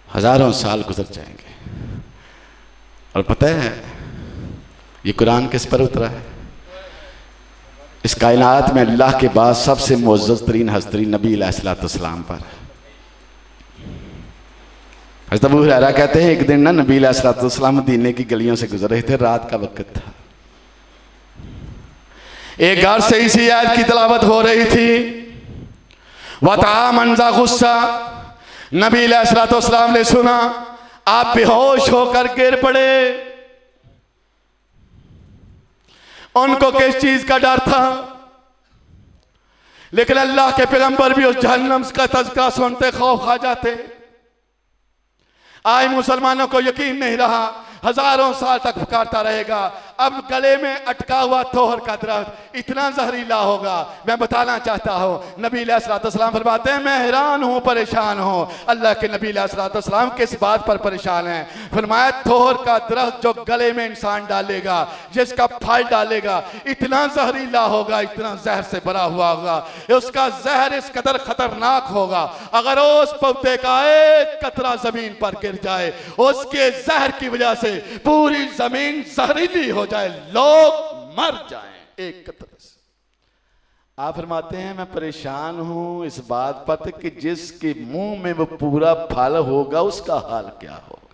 हजारों साल गुजर जाएंगे। और पता है ये कुरान किस पर उतरा है? इस कायनात में अल्लाह के बाद सबसे मुअज़्ज़ज़ तरीन हस्ती नबी अलैहिस्सलाम पर। हज़रत अबू हुरैरा कहते हैं एक दिन ना नबी अलैहिस्सलाम मदीने की गलियों से गुजर रहे थे, रात का वक्त था। एक घर से इसी आयत की तिलावत हो रही थी, वतामनज़ा गुस्सा। नबी अलैहिस्सलाम ने सुना, आप बेहोश होकर गिर पड़े। उनको किस चीज का डर था? लेकिन अल्लाह के पैगंबर भी उस जहन्नम का तज़किरा सुनते खौफ खा जाते। आज मुसलमानों को यकीन नहीं रहा, हजारों साल तक पुकारता रहेगा अब गले में अटका हुआ तोहर का दरख्त इतना जहरीला होगा, मैं बताना चाहता हूँ। नबी अलैहिस्सलाम फरमाते हैं मैं हैरान हूँ, परेशान हूँ। अल्लाह के नबी अलैहिस्सलाम किस बात पर परेशान हैं? फरमाया तोहर का दरख्त जो गले में इंसान डालेगा, जिसका फल डालेगा, इतना जहरीला होगा, इतना जहर से भरा हुआ होगा, उसका जहर इस कदर खतरनाक होगा, अगर उस पौधे का एक कतरा जमीन पर गिर जाए, उसके जहर की वजह से पूरी जमीन जहरीली हो जाए, लोग मर जाएं एक कतरे से। आप फरमाते हैं मैं परेशान हूं इस बात पर कि जिसके मुंह में वो पूरा फल होगा उसका हाल क्या होगा।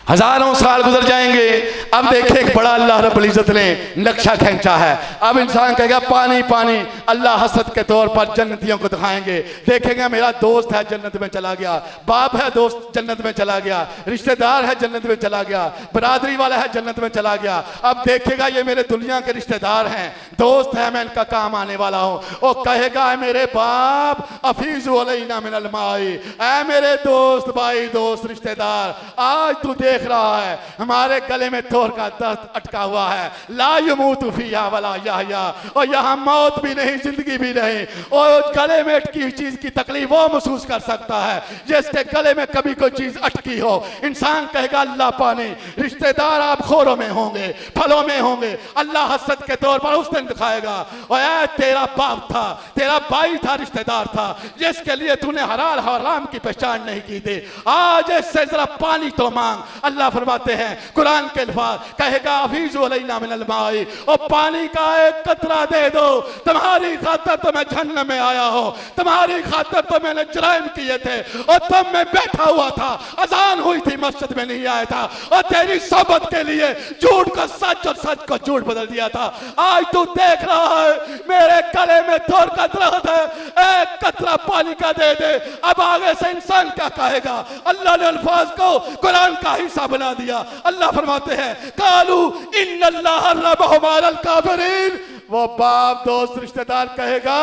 हजारों साल गुजर जाएंगे, अब देखें एक बड़ा अल्लाह रब्बुल इज्जत ने नक्शा खींचा है। अब इंसान कहेगा पानी पानी, अल्लाह हसरत के तौर पर जन्नतियों को दिखाएंगे। देखेंगे मेरा दोस्त है जन्नत में चला गया, बाप है दोस्त जन्नत में चला गया, रिश्तेदार है जन्नत में चला गया, बरादरी वाला है जन्नत में चला गया। अब देखेगा ये मेरे दुनिया के रिश्तेदार हैं, दोस्त है, मैं इनका काम आने वाला हूँ। वो कहेगा मेरे बाप अफीज अलैना मिनल माई, ऐ मेरे दोस्त भाई दोस्त रिश्तेदार, आज तू देख रहा है हमारे गले में तोहर का दर्द अटका हुआ है, ला यमूतु फीहा वला यहया, और यहाँ मौत भी नहीं जिंदगी भी नहीं। और गले में अटकी हुई चीज की तकलीफ वो महसूस कर सकता है जिसके गले में कभी कोई चीज अटकी हो। इंसान कहेगा अल्लाह पानी, रिश्तेदार आप खोरों में होंगे, फलों में होंगे, अल्लाह हसरत के तौर पर उस दिन दिखाएगा और तेरा बाप था, तेरा भाई था, रिश्तेदार था, जिसके लिए तूने हलाल हराम की पहचान नहीं की थी, आज इससे जरा पानी तो मांग। अल्लाह फरमाते हैं कुरान के अल्फाज, कहेगा हफीजु अलैना मिनल माई, और पानी का एक कतरा दे दो, तुम्हारी खातिर तो मैं जहन्नम में आया हूं, तुम्हारी खातिर तो मैंने जुर्म किए थे और तब मैं बैठा हुआ था, अजान हुई थी मस्जिद में नहीं आया था, और तेरी सोबत के लिए झूठ को सच और सच को झूठ बदल दिया था। आज तू देख रहा है मेरे गले में तोहर का दर्द है, एक कतरा पानी का दे दे। अब आगे से इंसान क्या कहेगा? अल्लाह ने अल्फाज को कुरान का हिस्सा बना दिया। अल्लाह फरमाते हैं कालू इन्नल्लाह हर्रमहुमाल काफिरीन, वो बाप दोस्त रिश्तेदार कहेगा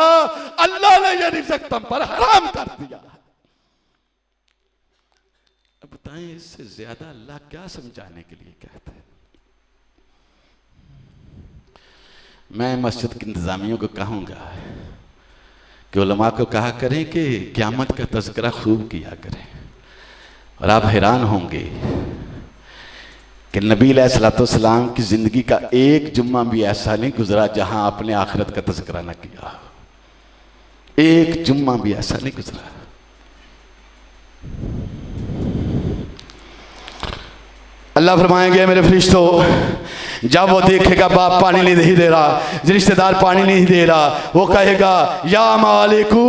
अल्लाह ने ये रिज़्क तुम पर हराम कर दिया। अब बताएं इससे ज्यादा अल्लाह क्या समझाने के लिए कहते हैं? मैं मस्जिद की इंतजामियों को कहूंगा कि उलमा को कहा करें कि क़यामत का तज़किरा खूब किया करें, और आप हैरान होंगे कि नबी अलैहिस्सलाम की ज़िंदगी का एक जुम्मा भी ऐसा नहीं गुजरा जहां आपने आखिरत का तज़किरा न किया। एक जुम्मा भी ऐसा नहीं गुजरा। अल्लाह फरमाएंगे मेरे फरिश्तों, जब वो देखेगा बाप पानी नहीं दे रहा, रिश्तेदार पानी नहीं दे रहा, वो कहेगा या मालिकू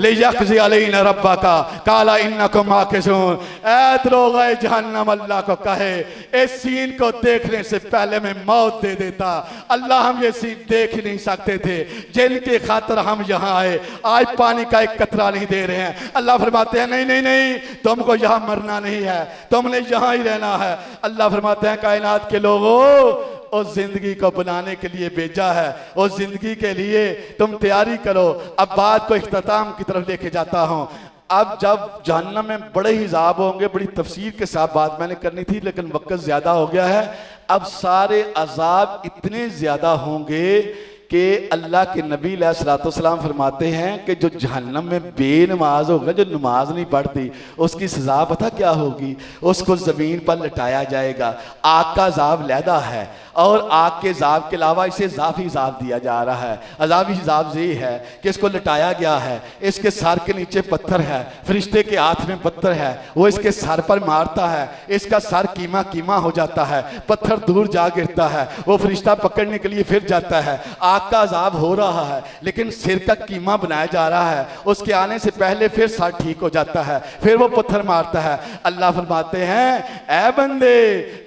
ले यक़ज़ी अलैना रब्बका काला इन्नकुम माकिसून। ऐ दरोग़े जहन्नम, अल्लाह को कहे इस सीन को देखने से पहले मैं मौत दे देता। अल्लाह हम ये सीन देख ही नहीं सकते थे जिनके खातिर हम यहाँ आए, आज पानी का एक कतरा नहीं दे रहे हैं। अल्लाह फरमाते हैं नहीं नहीं नहीं, तुमको यहाँ मरना नहीं है, तुमने यहाँ ही रहना है। अल्लाह फरमाते हैं कायनात के लोगों, उस जिंदगी को बनाने के लिए भेजा है, उस जिंदगी के लिए तुम तैयारी करो। अब बात को इख्तिताम की तरफ लेके जाता हूं। अब जब जहन्नम में बड़े ही अज़ाब होंगे, बड़ी तफसीर के साथ बात मैंने करनी थी लेकिन वक्त ज्यादा हो गया है। अब सारे अज़ाब इतने ज्यादा होंगे कि अल्लाह के नबी अलैहिस्सलाम फरमाते हैं कि जो जहन्नम में बेनमाज होगा, जो नमाज नहीं पढ़ती, उसकी सज़ा पता क्या होगी? उसको ज़मीन पर लटाया जाएगा। आग का अज़ाब लैदा है और आग के अज़ाब के अलावा इसे इज़ाफ़ी अज़ाब दिया जा रहा है। अज़ाबी अज़ाब ये है कि इसको लटाया गया है, इसके सर के नीचे पत्थर है, फरिश्ते के हाथ में पत्थर है, वो इसके सर पर मारता है, इसका सर कीमा कीमा हो जाता है, पत्थर दूर जा गिरता है, वो फरिश्ता पकड़ने के लिए फिर जाता है। आग का अज़ाब हो रहा है लेकिन सिर का कीमा बनाया जा रहा है, उसके आने से पहले फिर सर ठीक हो जाता है, फिर वो पत्थर मारता है। अल्लाह फरमाते हैं ऐ बंदे,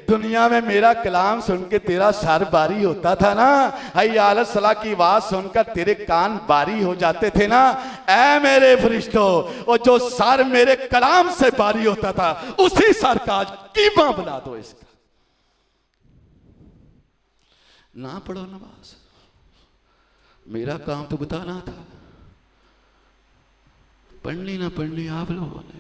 दुनिया में मेरा कलाम सुन के तेरा सर बारी होता था ना, हय्या अला सलाह की आवाज सुनकर तेरे कान बारी हो जाते थे ना, ऐ मेरे फरिश्तों, वो जो सर मेरे कलाम से बारी होता था उसी सर का आज कीमा बना दो। इसका ना पढ़ो नमाज, मेरा काम तो बताना था, पढ़नी ना पढ़नी आप लोगों ने।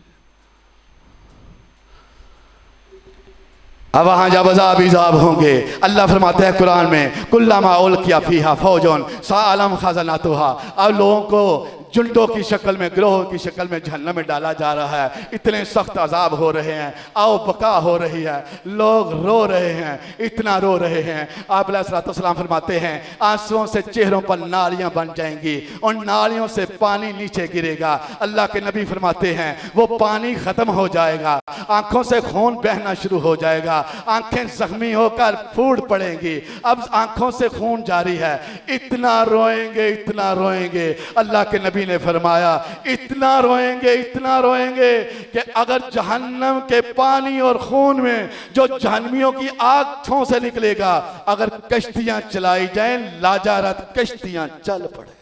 अब वहाँ जब अज़ाब इज़ाब होंगे, अल्लाह फरमाते हैं कुरान में, कुल्लमा उल्किया फीहा फौजुन सअलहम खज़नातुहा, अब लोगों को झुंडों की शक्ल में, गिरोह की शक्ल में जहन्नम में डाला जा रहा है। इतने सख्त अजाब हो रहे हैं, आओ बका हो रही है, लोग रो रहे हैं, इतना रो रहे हैं। आप अलैहिस्सलाम फरमाते हैं आंसुओं से चेहरों पर नालियां बन जाएंगी, उन नालियों से पानी नीचे गिरेगा। अल्लाह के नबी फरमाते हैं वो पानी ख़त्म हो जाएगा, आंखों से खून बहना शुरू हो जाएगा, आंखें जख्मी होकर फूट पड़ेंगी। अब आंखों से खून जारी है, इतना रोएंगे, इतना रोएंगे। अल्लाह के नबी ने फरमाया इतना रोएंगे कि अगर जहन्नम के पानी और खून में जो जहन्नमियों की आंखों से निकलेगा, अगर कश्तियां चलाई जाएं, लाजारत कश्तियां चल पड़े,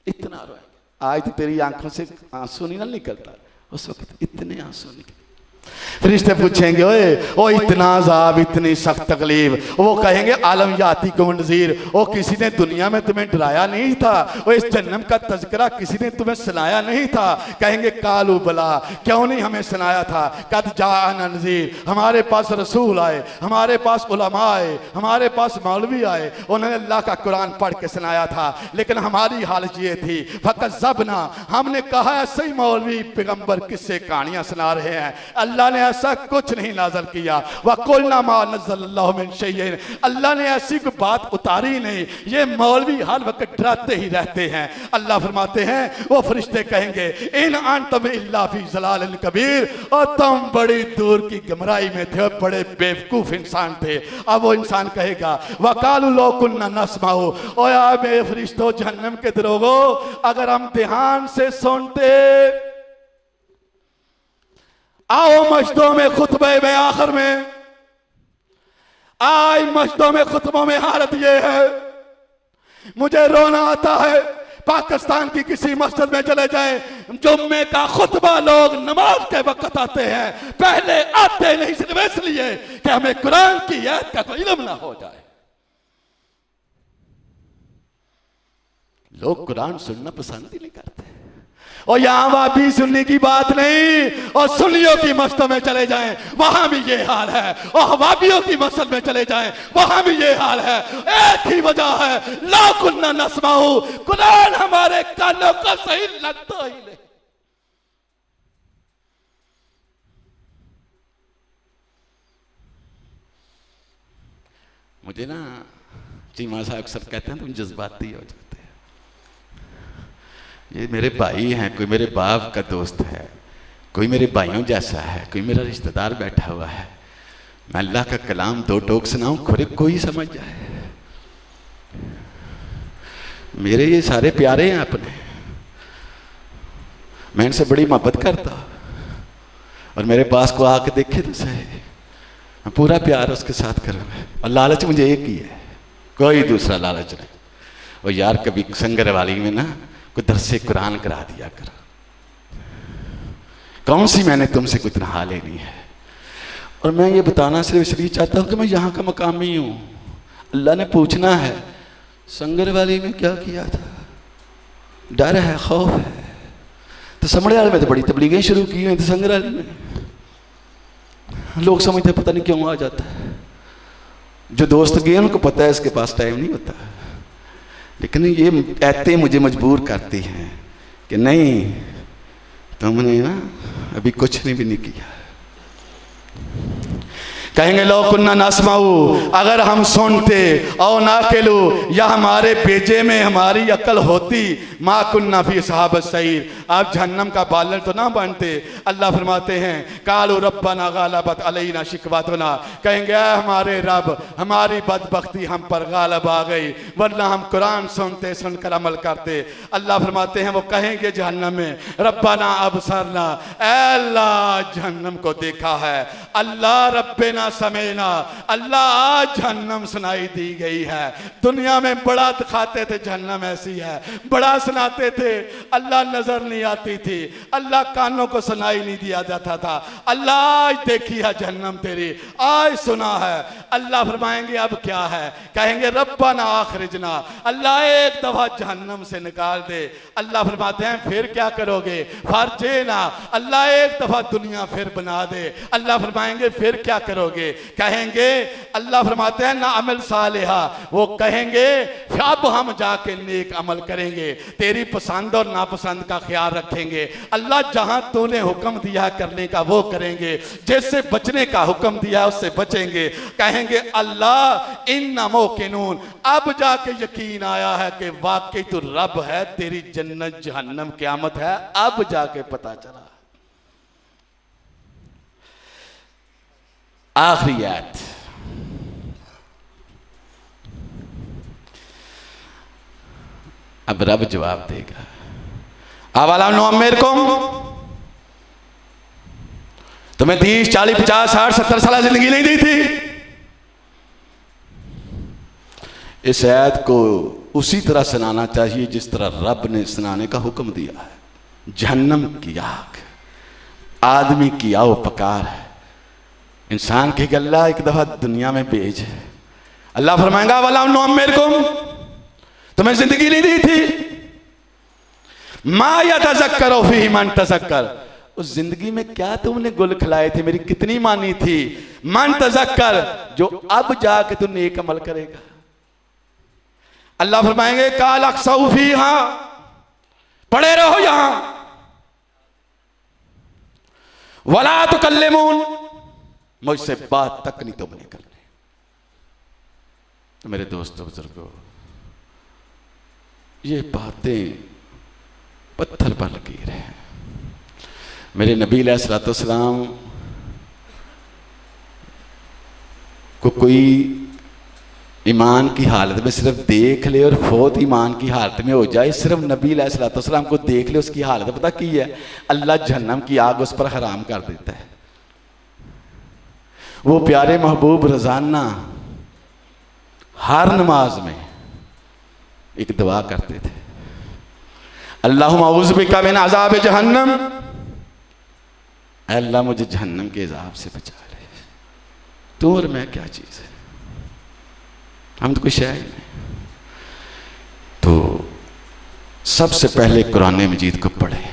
इतना रोएंगे। आज तो तेरी आंखों से आंसू नहीं निकलता, उस वक्त इतने आंसू निकले। फरिश्ते पूछेंगे ओए ओ इतना अज़ाब, इतनी सख्त तकलीफ, वो कहेंगे आलम याती को नज़ीर, ओ किसी ने दुनिया में तुम्हें डराया नहीं था, वो इस जन्नम का तज़किरा किसी ने तुम्हें सुनाया नहीं था। कहेंगे कालू बला, क्यों नहीं हमें सुनाया था, कद जाअना नज़ीर, हमारे पास रसूल आए, हमारे पास उलमा आए, हमारे पास मौलवी आए, उन्होंने अल्लाह का कुरान पढ़ के सुनाया था, लेकिन हमारी हालत ये थी फकज़्ज़बना, हमने कहा ऐसे ही मौलवी पैगंबर किस्से कहानियां सुना रहे हैं, अल्लाह ने ऐसा कुछ नहीं नाज़िल किया। वकुलना मा नज़्ज़लल्लाहु मिन शैइन, अल्लाह ने ऐसी कोई बात उतारी नहीं। ये मौलवी हर वक्त डराते ही रहते हैं। अल्लाह फरमाते हैं वो फरिश्ते कहेंगे इन अंतम इल्ला फी ज़लालिन कबीर, और तुम बड़ी दूर की गमराई में थे, बड़े बेवकूफ इंसान थे। अब वो इंसान कहेगा वकालू लो कुन्ना नस्माऊ, ओ यार मेरे फरिश्तों, जहन्नम के दरोगो, अगर हम ध्यान से सुनते, आओ मस्जिदों में खुतबे में आखिर में, आज मस्जिदों में खुतबों में हालत ये है, मुझे रोना आता है। पाकिस्तान की किसी मस्जिद में चले जाएं, जुम्मे का खुतबा लोग नमाज के वक्त आते हैं, पहले आते नहीं सिर्फ इसलिए कि हमें कुरान की आयत का कोई इल्म ना हो जाए। लोग कुरान सुनना पसंद ही नहीं करते। और यहाँ वापी सुनने की बात नहीं, और सुन्नियों की मस्जिद में चले जाएं, वहां भी ये हाल है, और वापियों की मस्जिद में चले जाएं, वहां भी ये हाल है। एक ही वजह है, ला कुन्ना नस्माऊ, कुरान हमारे कानों को सही लगता ही नहीं। मुझे ना चीमा साहब अक्सर कहते हैं तुम जज्बाती हो जाते। ये मेरे भाई हैं, कोई मेरे बाप का दोस्त है, कोई मेरे भाइयों जैसा है, कोई मेरा रिश्तेदार बैठा हुआ है, मैं अल्लाह का कलाम दो टोक सुनाऊं, खुद कोई समझ जाए। मेरे ये सारे प्यारे हैं अपने, मैं इनसे बड़ी मोहब्बत करता, और मेरे पास को आके देखे तो सही, मैं पूरा प्यार उसके साथ करूँगा। और लालच मुझे एक ही है, कोई दूसरा लालच नहीं। और यार कभी संगर वाली में ना कोई दरसे कुरान करा दिया करो, कौन सी मैंने तुमसे कुछ इतना हाल ही नहीं है। और मैं ये बताना सिर्फ इसलिए चाहता हूँ कि मैं यहाँ का मकामी हूँ। अल्लाह ने पूछना है संगर वाली में क्या किया था, डर है, खौफ है। तो समड़ियाल में तो बड़ी तबलीगें शुरू की हुई, तो संगर वाली में लोग समझते पता नहीं क्यों आ जाता है। जो दोस्त गए उनको पता है इसके पास टाइम नहीं होता, लेकिन ये ऐते मुझे मजबूर करती हैं कि नहीं तुमने ना अभी कुछ नहीं भी नहीं किया। कहेंगे लो कुन्ना नस्माऊ, अगर हम सुनते और ना केलू, या हमारे बेजे में हमारी अकल होती, माँ कुन्ना फी साहब सईर, आप जहन्नम का बालन तो ना बनते। अल्लाह फरमाते हैं कालू रब्बना गालबत अलैना शिकवतुना, कहेंगे हमारे रब हमारी बदबख्ती हम पर गालब आ गई, वरना हम कुरान सुनते सुनकर अमल करते। अल्लाह फरमाते हैं वो कहेंगे जहन्नम में रब्बना अबसरना, अल्लाह जहन्नम को देखा है, अल्लाह रब्बना ना समेना। अल्लाह आज जहन्नम सुनाई दी गई है। दुनिया में बड़ा दिखाते थे जहन्नम ऐसी है, बड़ा सुनाते थे, अल्लाह नजर नहीं आती थी, अल्लाह कानों को सुनाई नहीं दिया जाता था। अल्लाह आज देखी है जहन्नम तेरी, आज सुना है। अल्लाह फरमाएंगे अब क्या है, कहेंगे रब्बना आखरिजना, अल्लाह एक दफा जहन्नम से निकाल दे। अल्लाह फरमाते हैं फिर क्या करोगे, फरजेना, अल्लाह एक दफा दुनिया फिर बना दे। अल्लाह फरमाएंगे फिर क्या करोगे, कहेंगे अल्लाह फरमाते हैं ना अमल सालेहा, वो कहेंगे अब हम जाके नेक अमल करेंगे, तेरी पसंद और नापसंद का ख्याल रखेंगे। अल्लाह जहां तूने हुक्म दिया करने का वो करेंगे, जैसे बचने का हुक्म दिया उससे बचेंगे। कहेंगे अल्लाह इन मोकिनून, अब जाके यकीन आया है कि वाकई तू रब है, तेरी जन्नत जहन्नम क़यामत है, अब जाके पता चला। आखिरी आयत, अब रब जवाब देगा। अवला नुअम्मिरकुम, तुम्हें 30 40 50 60 70 साल जिंदगी नहीं दी थी। इस आयत को उसी तरह सुनाना चाहिए जिस तरह रब ने सुनाने का हुक्म दिया है। जहन्नम की आग, आदमी की आओ पकार है, इंसान की गल्ला एक दफा दुनिया में भेज। अल्लाह फरमाएगा वला नुअम्मिरकुम, तुम्हें जिंदगी नहीं दी थी। मा यतज़क्करु फीहि मन तज़क्कर, उस जिंदगी में क्या तुमने गुल खिलाए थे, मेरी कितनी मानी थी। मन तज़क्कर, जो अब जाके तुम नेक अमल करेगा। अल्लाह फरमाएंगे काल अक्सऊ फीहा, पड़े रहो यहां। वला तुकल्लिमून, मुझसे बात तक नहीं तुमने करनी। तो मेरे दोस्तों बुजुर्गों, ये बातें पत्थर पर लकीर है। मेरे नबी अलैहिस्सलाम को कोई ईमान की हालत में सिर्फ देख ले और फौत ईमान की हालत में हो जाए, सिर्फ नबी अलैहिस्सलाम को देख ले, उसकी हालत पता की है, अल्लाह जहन्नम की आग उस पर हराम कर देता है। वो प्यारे महबूब रोजाना हर नमाज में एक दुआ करते थे, अल्लाहुम्मा औज़ु बिका मिन अज़ाब जहन्नम, अल्लाह मुझे जहन्नम के अज़ाब से बचा ले। तू और मैं क्या चीज़ है, हम तो कुछ है ही नहीं। तो सबसे पहले कुरान मजीद को पढ़े।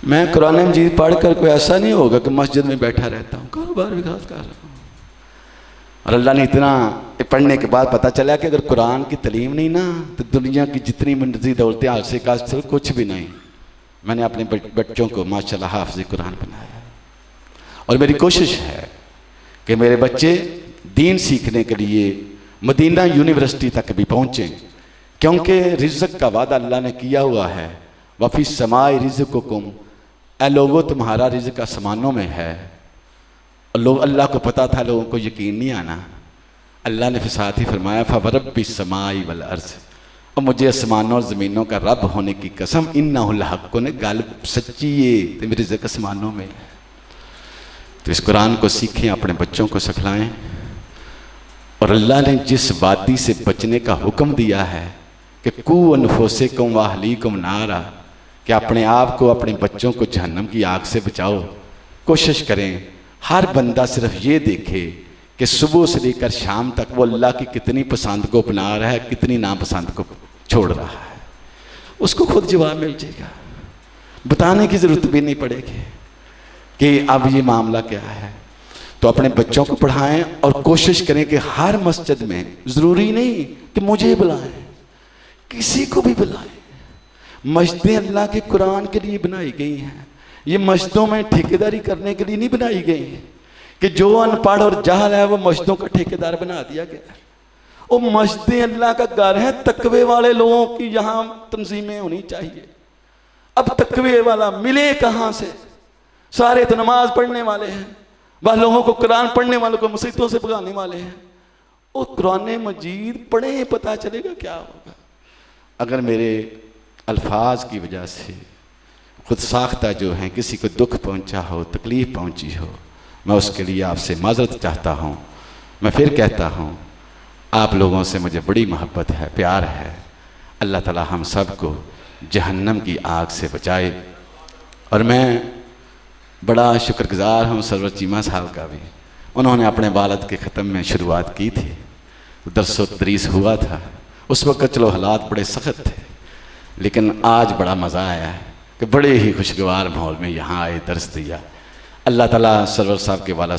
मैं कुरान मजीद पढ़कर कोई ऐसा नहीं होगा कि मस्जिद में बैठा रहता हूँ, कारोबार विकास कर रहा हूँ। और अल्लाह ने इतना पढ़ने के बाद पता चला कि अगर कुरान की तलीम नहीं ना, तो दुनिया की जितनी मर्जी दौलतें हासिल का कुछ भी नहीं। मैंने अपने बच्चों को माशाल्लाह हाफ़िज़ कुरान बनाया, और मेरी कोशिश है कि मेरे बच्चे दीन सीखने के लिए मदीना यूनिवर्सिटी तक भी पहुँचें, क्योंकि रिज़्क़ का वादा अल्लाह ने किया हुआ है, वफ़ी समाई रिज़्क़ुकुम, ऐ लोगों तुम्हारा रिज़्क़ आसमानों में है। और लोग, अल्लाह को पता था, लोगों को यकीन नहीं आना। अल्लाह ने फिर साथ ही फरमाया फ़रब्बि समाई वल अर्ज़, और मुझे आसमानों और ज़मीनों का रब होने की कसम, इन्नहु लहक़्क़ुन, ने गाल सच्ची ये तो मेरे रिज़्क़ आसमानों में है। तो इस कुरान को सीखें, अपने बच्चों को सिखलाएं। और अल्लाह ने जिस वादी से बचने का हुक्म दिया है कि कू अनफुसिकुम व अहलीकुम नारा, कि अपने आप को, अपने बच्चों को जहन्नम की आग से बचाओ। कोशिश करें हर बंदा सिर्फ ये देखे कि सुबह से लेकर शाम तक वो अल्लाह की कितनी पसंद को अपना रहा है, कितनी नापसंद को छोड़ रहा है। उसको खुद जवाब मिल जाएगा, बताने की ज़रूरत भी नहीं पड़ेगी कि अब ये मामला क्या है। तो अपने बच्चों को पढ़ाएं और कोशिश करें कि हर मस्जिद में, ज़रूरी नहीं कि मुझे बुलाएं, किसी को भी बुलाएं। मस्जिदें अल्लाह के कुरान के लिए बनाई गई हैं। ये मस्जिदों में ठेकेदारी करने के लिए नहीं बनाई गई कि जो अनपढ़ और जाहल है वो मस्जिदों का ठेकेदार बना दिया गया। वो मस्जिदें अल्लाह का घर है, तकवे वाले लोगों की यहाँ तंजीमें होनी चाहिए। अब तकवे वाला मिले कहाँ से, सारे तो नमाज पढ़ने वाले हैं, वह लोगों को कुरान पढ़ने वालों को मस्जिदों से भगाने वाले हैं। वो कुरान मजीद पढ़े, पता चलेगा क्या होगा। अगर मेरे अल्फाज की वजह से खुद साख्ता जो हैं किसी को दुख पहुंचा हो, तकलीफ पहुंची हो, मैं उसके लिए आपसे माजरत चाहता हूँ। मैं फिर कहता हूँ, आप लोगों से मुझे बड़ी मोहब्बत है, प्यार है। अल्लाह ताला हम सब को जहन्नम की आग से बचाए। और मैं बड़ा शुक्रगुज़ार हूँ सरवर चीमा साहब का भी। उन्होंने अपने वालिद के ख़त्म में शुरुआत की थी, दर्स व तदरीस हुआ था। उस वक्त चलो हालात बड़े सख्त थे, लेकिन आज बड़ा मज़ा आया है कि बड़े ही खुशगवार माहौल में यहाँ आए, दर्स दिया। अल्लाह ताला सरवर साहब के वाला